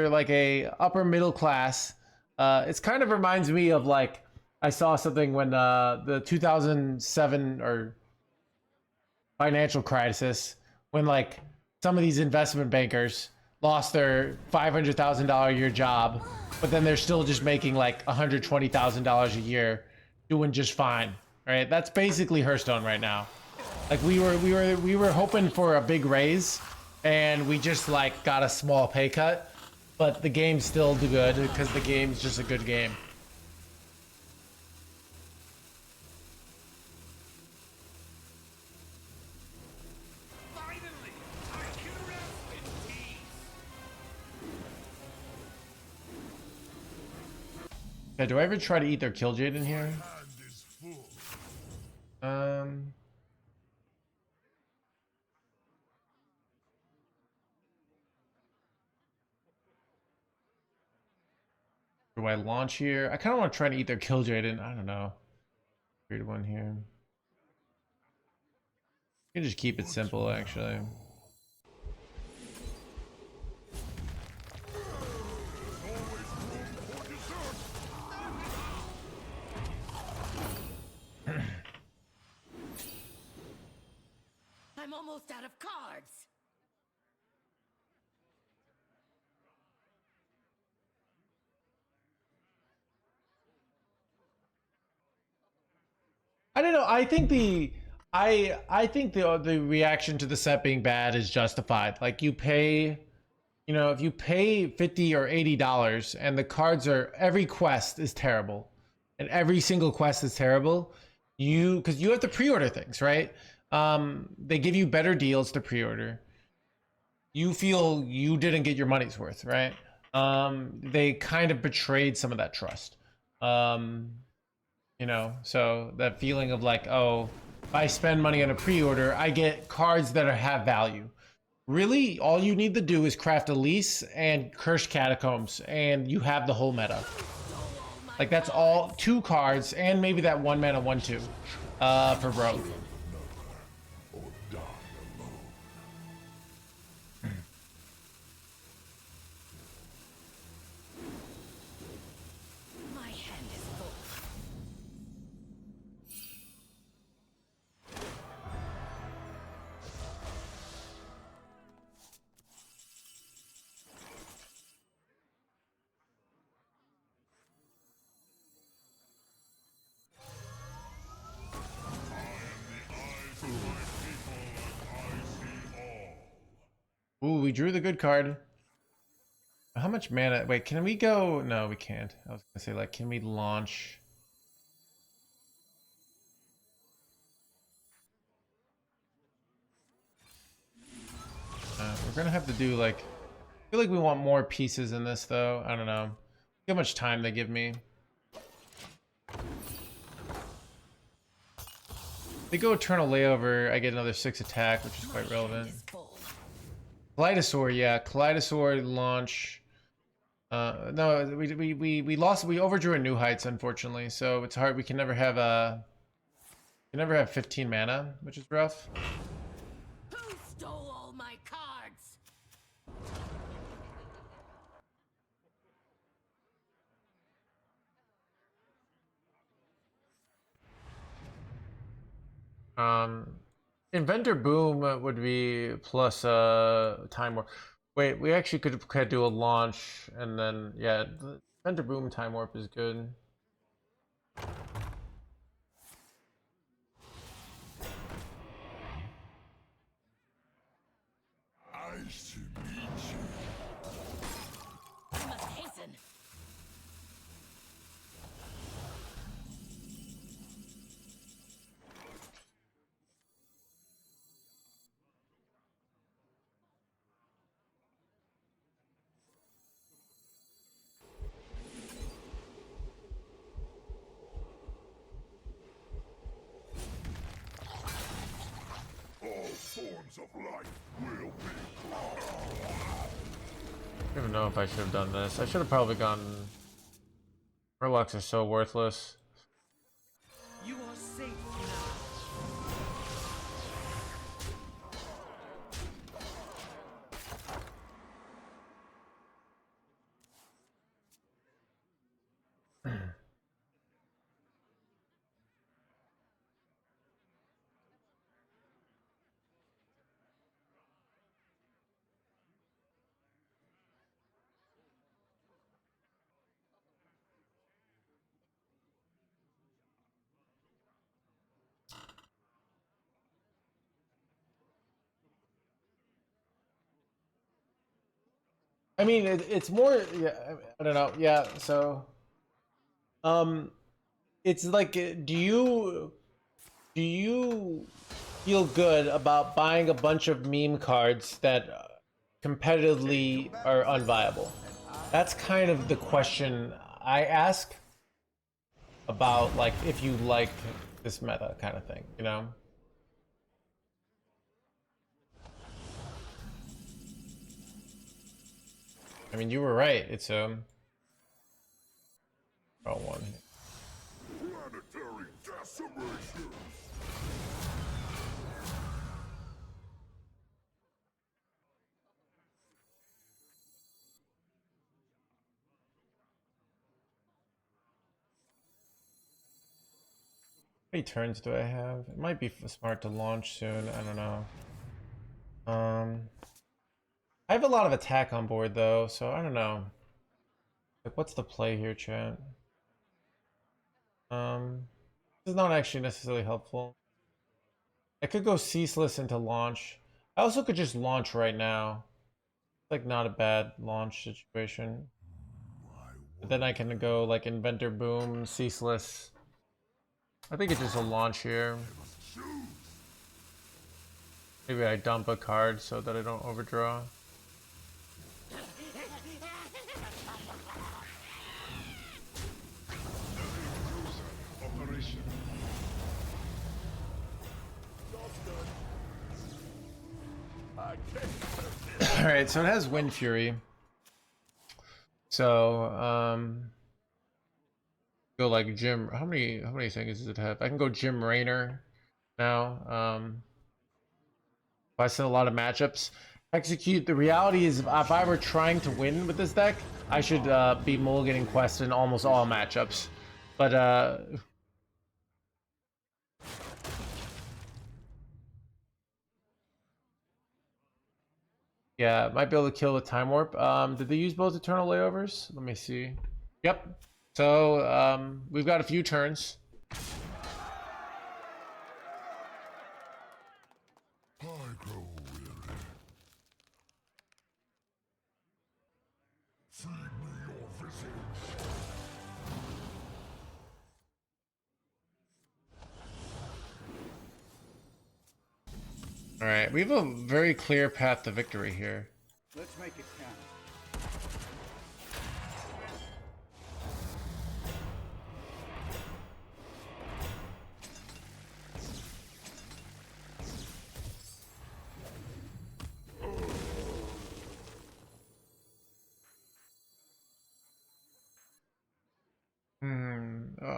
like a upper middle class. It's kind of reminds me of like I saw something when the 2007 or financial crisis, when like some of these investment bankers lost their $500,000 a year job, but then they're still just making like $120,000 a year, doing just fine. Right? That's basically Hearthstone right now. Like we were hoping for a big raise, and we just like got a small pay cut, but the game's still good because the game's just a good game. Finally, I can rest in peace. Yeah, do I ever try to eat their kill Jade in here? Hand is full. Do I launch here? I kind of want to try to eat their kill Jade in. I don't know. Weird one here. You can just keep it simple, actually. I'm almost out of cards. I don't know. I think the reaction to the set being bad is justified. Like you pay, you know, if you pay $50 or $80 and the cards are, every quest is terrible, and every single quest is terrible, because you have to pre-order things, right? They give you better deals to pre-order. You feel you didn't get your money's worth, right? They kind of betrayed some of that trust. You know, so that feeling of like, oh, if I spend money on a pre-order, I get cards that have value. Really, all you need to do is craft Elise and Cursed Catacombs, and you have the whole meta. Like that's all, 2 cards, and maybe that 1 mana 1/2. For bro. Or die alone. My hand is full. Ooh, we drew the good card. How much mana? Wait, can we go? No, we can't. I was gonna say, like, can we launch? We're gonna have to do like. I feel like we want more pieces in this, though. I don't know. Look how much time they give me. They go Eternal Layover. I get another 6 attack, which is quite relevant. Kaleidosaur, yeah, Kaleidosaur launch. No, we lost. We overdrew a New Heights, unfortunately. So it's hard. We can never have a. We can never have 15 mana, which is rough. Who stole all my cards? Inventor Boom would be plus Time Warp. Wait, we actually could do a launch and then yeah, the Inventor Boom Time Warp is good. Nice to meet you. I must hasten. All forms of life will be lost. I don't even know if I should have done this. I should have probably gone. Murlocs are so worthless. You are safe now. I mean, it's more. Yeah, I don't know. Yeah, so, it's like, do you feel good about buying a bunch of meme cards that competitively are unviable? That's kind of the question I ask about, like, if you like this meta kind of thing, you know? I mean, you were right. It's oh, one. Planetary decimation. How many turns do I have? It might be smart to launch soon. I don't know. I have a lot of attack on board though, so I don't know. Like, what's the play here, chat? This is not actually necessarily helpful. I could go ceaseless into launch. I also could just launch right now. It's like not a bad launch situation. But then I can go like Inventor Boom, ceaseless. I think it's just a launch here. Maybe I dump a card so that I don't overdraw. Alright, so it has Wind Fury. So, Go like Jim. How many things does it have? I can go Jim Raynor now. If I set a lot of matchups, execute. The reality is, if I were trying to win with this deck, I should be mulliganing quest in almost all matchups. But yeah, might be able to kill the time warp. Did they use both eternal layovers? Let me see. Yep. So we've got a few turns. I grow weary. Feed me your visage. All right, we have a very clear path to victory here. Let's make it count.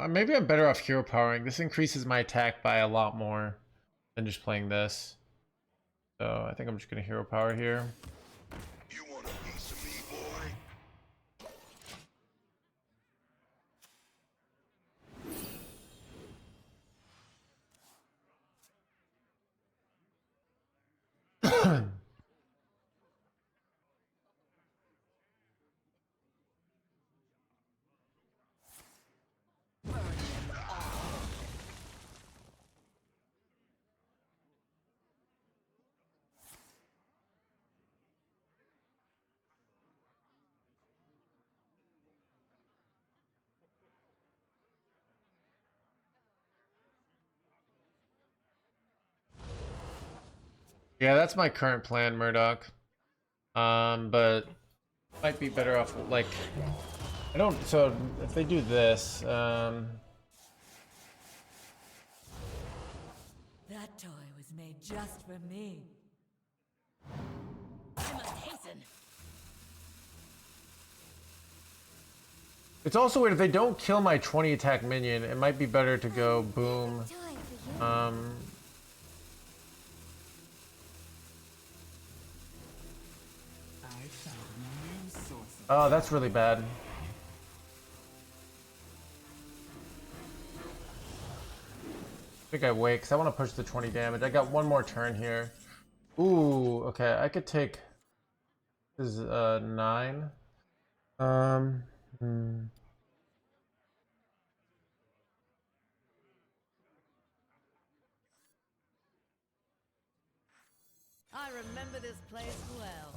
Maybe I'm better off hero powering. This increases my attack by a lot more than just playing this. So I think I'm just gonna hero power here. You want a piece of me, boy? Yeah, that's my current plan, Murdoch. But might be better off like I don't. So if they do this, That toy was made just for me. I must hasten. it's also weird if they don't kill my 20 attack minion. It might be better to go boom. Oh, that's really bad. I think I wait because I want to push the 20 damage. I got one more turn here. Ooh, okay. I could take this is 9. I remember this place well.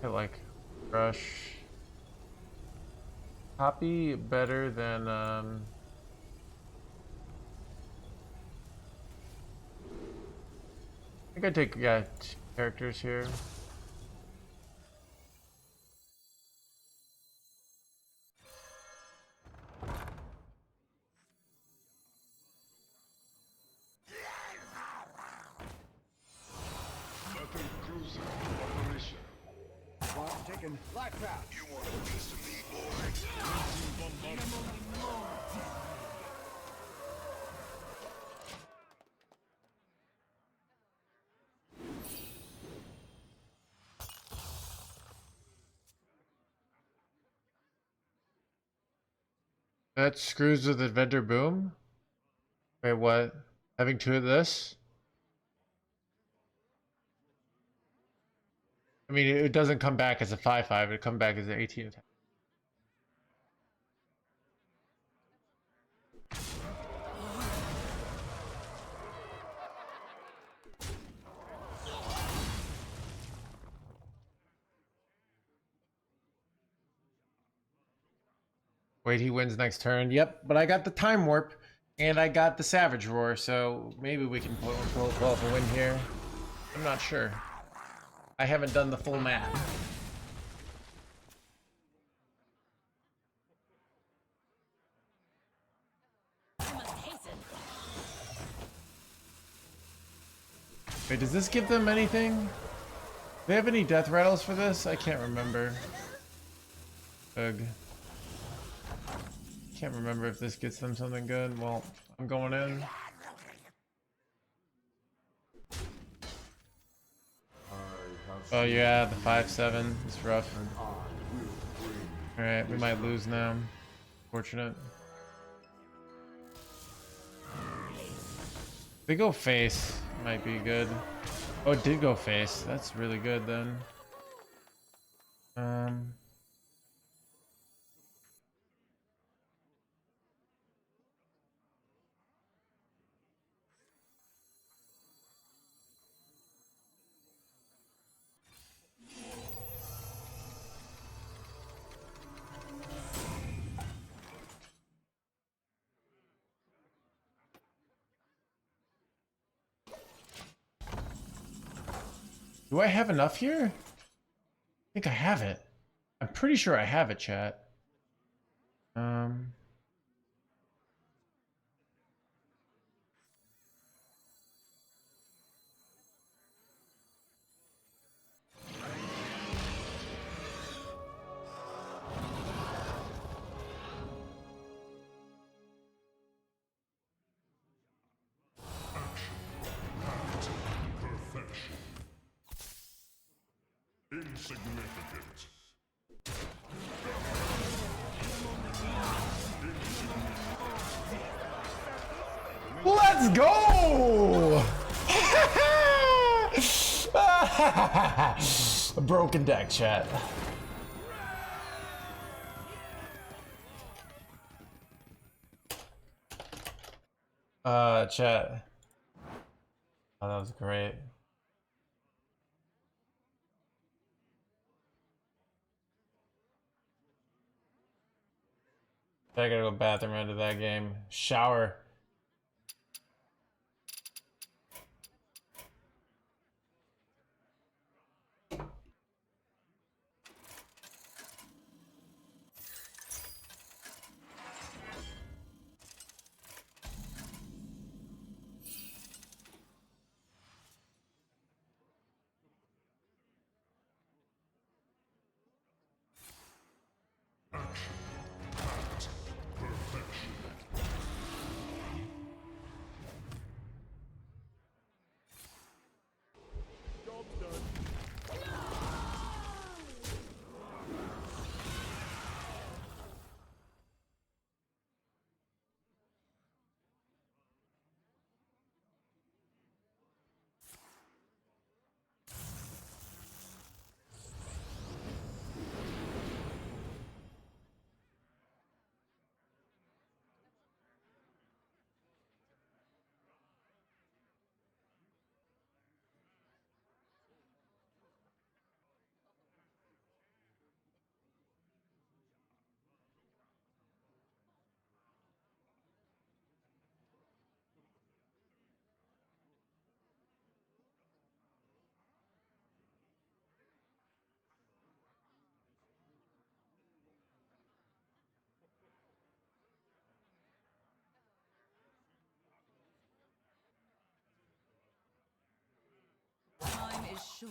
I like rush. Copy better than I think I take 2 characters here. Battle cruiser operation. Clock ticking. Light trap. You want a piece of me, boy? That screws with Adventure Boom? Wait, what? Having 2 of this? I mean, it doesn't come back as a 5/5, it comes back as an 18 attack. Wait, he wins next turn. Yep, but I got the Time Warp, and I got the Savage Roar, so maybe we can pull off a win here. I'm not sure. I haven't done the full math. I must hasten. Wait, does this give them anything? Do they have any death rattles for this? I can't remember. Ugh. Can't remember if this gets them something good. Well, I'm going in. Oh yeah, the 5-7 is rough. Alright, we might lose now. Fortunate. If we go face, might be good. Oh, it did go face. That's really good then. Do I have enough here? I think I have it. I'm pretty sure I have it, chat. Perfection. Insignificant. Let's go! A broken deck, chat. Chat. Oh, that was great. I gotta go bathroom after that game. Shower. Time is short.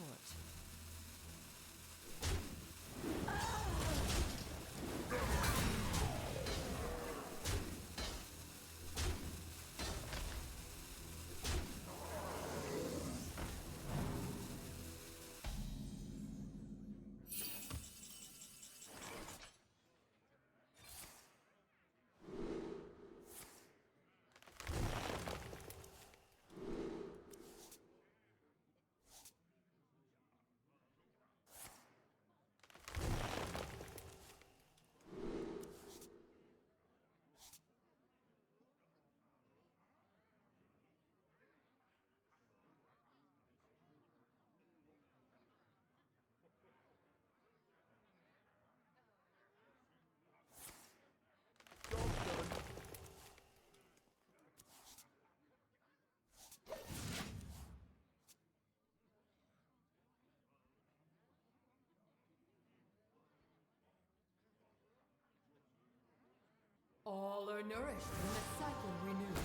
All are nourished when the cycle renews.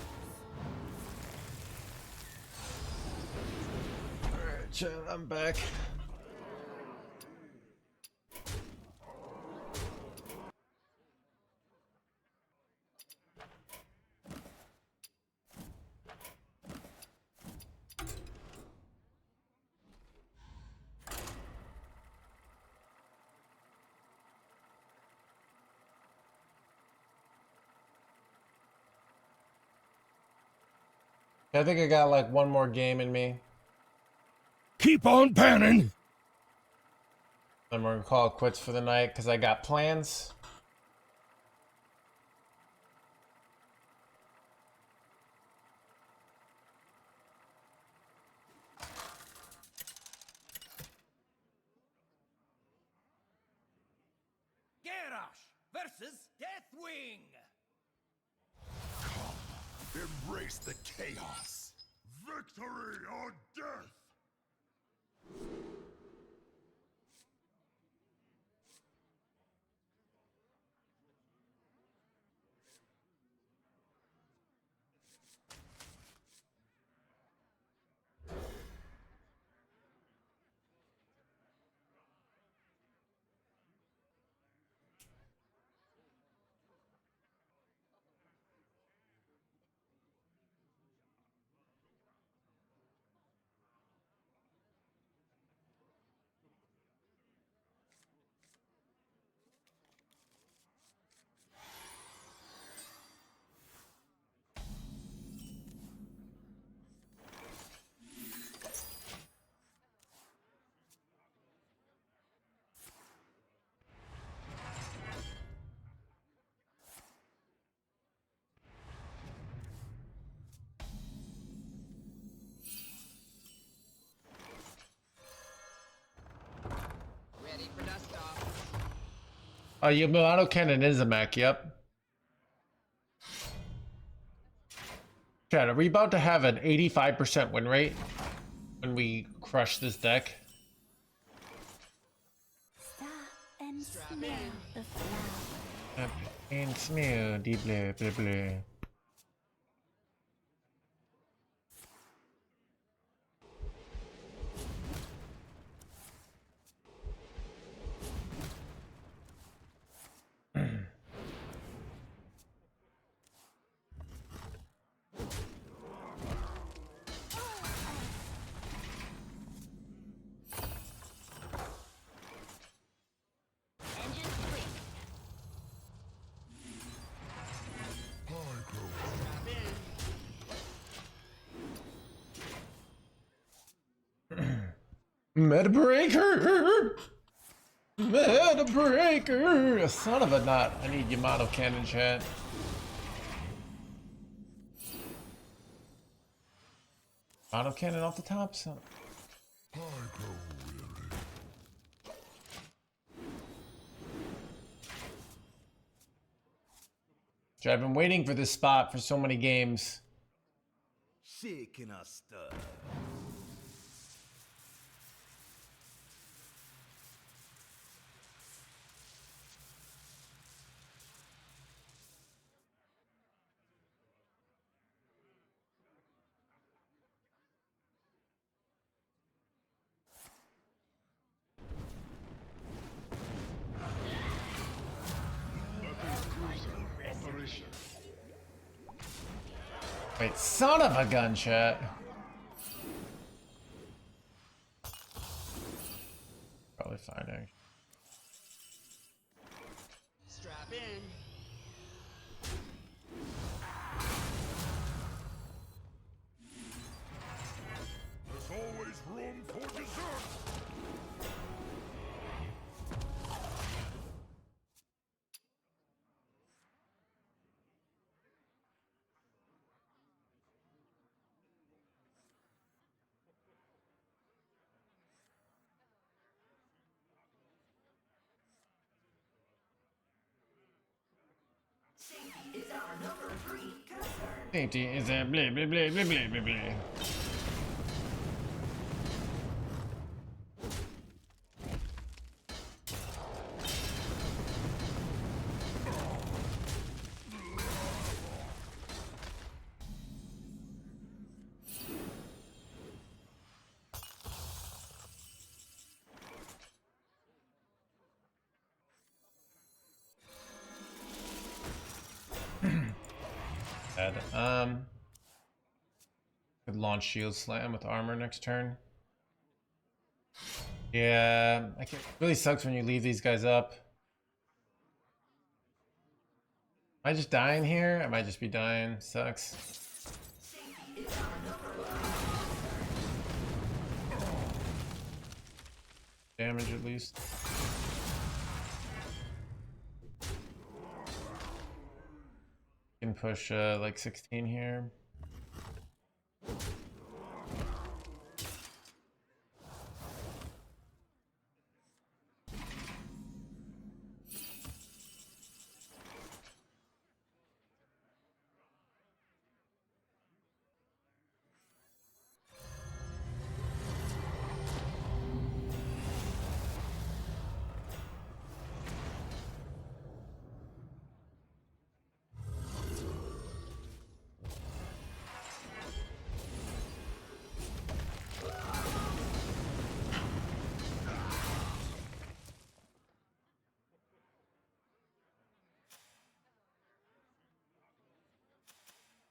Alright, chat, I'm back. I think I got like one more game in me. Keep on panning. And we're gonna call it quits for the night because I got plans. Garrosh versus Deathwing. Embrace the chaos. Victory or death. Ready for dust off. Yamato Cannon is a mech, yep. Chad, are we about to have an 85% win rate when we crush this deck? Stop and smell the flower. And smell the blue, blue, blue. Meta breaker! Meta breaker! Son of a nut. I need Yamato Cannon, chat. Yamato Cannon off the top, son. Chat, I've been waiting for this spot for so many games. Shaking us stir. Wait, son of a gun, chat. Probably fine, actually. Strap in. There's always room for dessert. Safety is a blah blah blah blah blah blah blah. Bad. Could launch Shield Slam with armor next turn. Yeah, it really sucks when you leave these guys up. Am I just dying here? I might just be dying. Sucks. Safety is our damage at least. Can push like 16 here.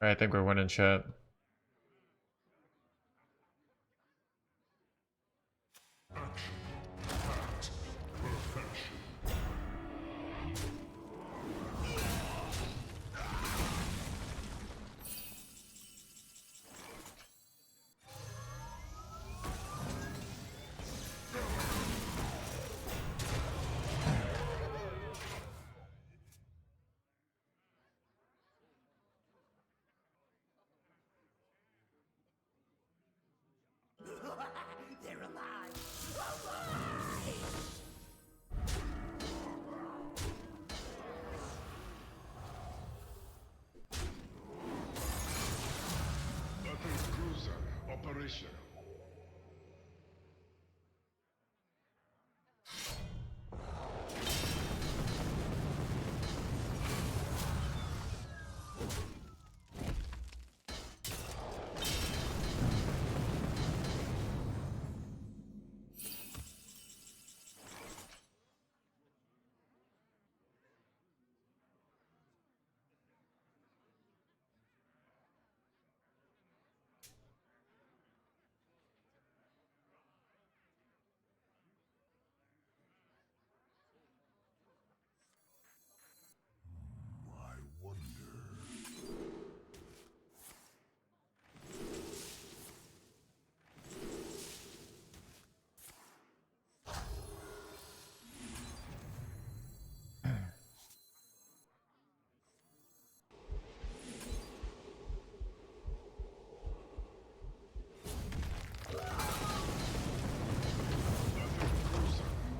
Alright, I think we're winning, chat. They're alive! Battle cruiser operational. I wonder.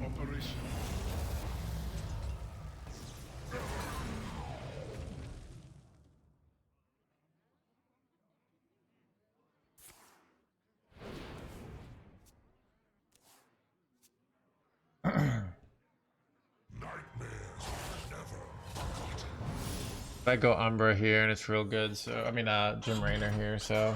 Operation. I go Umbra here and it's real good, so I mean Jim Raynor here, so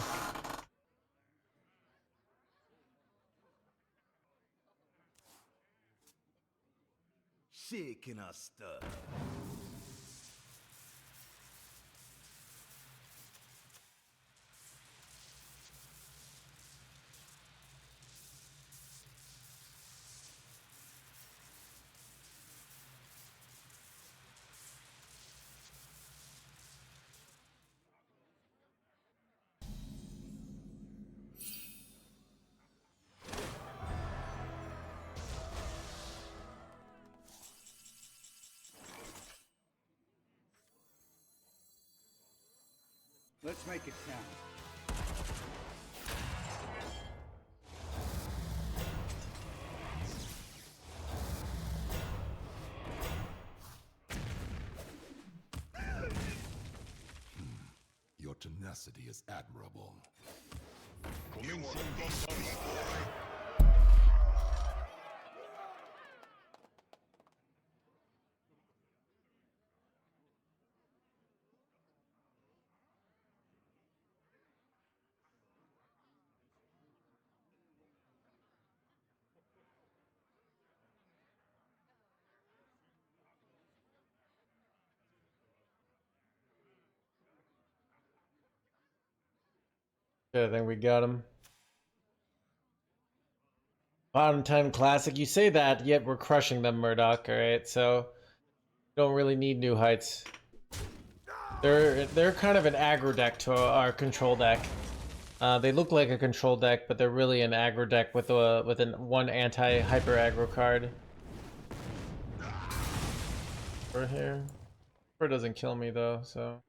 Shaking our stuff. Let's make it count. Your tenacity is admirable. yeah, I think we got him. Bottom 10 classic. You say that, yet we're crushing them, Murdoch, alright? So don't really need new heights. They're kind of an aggro deck to our control deck. They look like a control deck, but they're really an aggro deck with one anti-hyper aggro card. For here. It doesn't kill me though, so.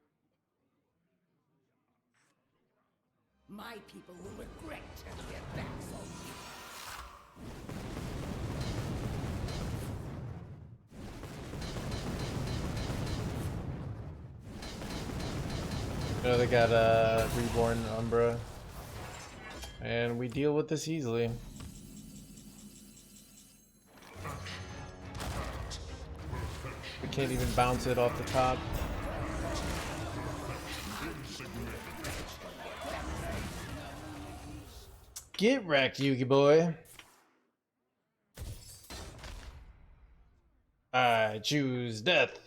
My people will regret turning their backs on me. You know, they got a Reborn Umbra. And we deal with this easily. We can't even bounce it off the top. Get wrecked, Yugi boy. I choose death.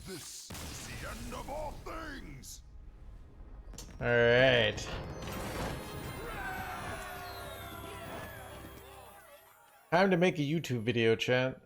This is the end of all things. Alright. Time to make a YouTube video, chat.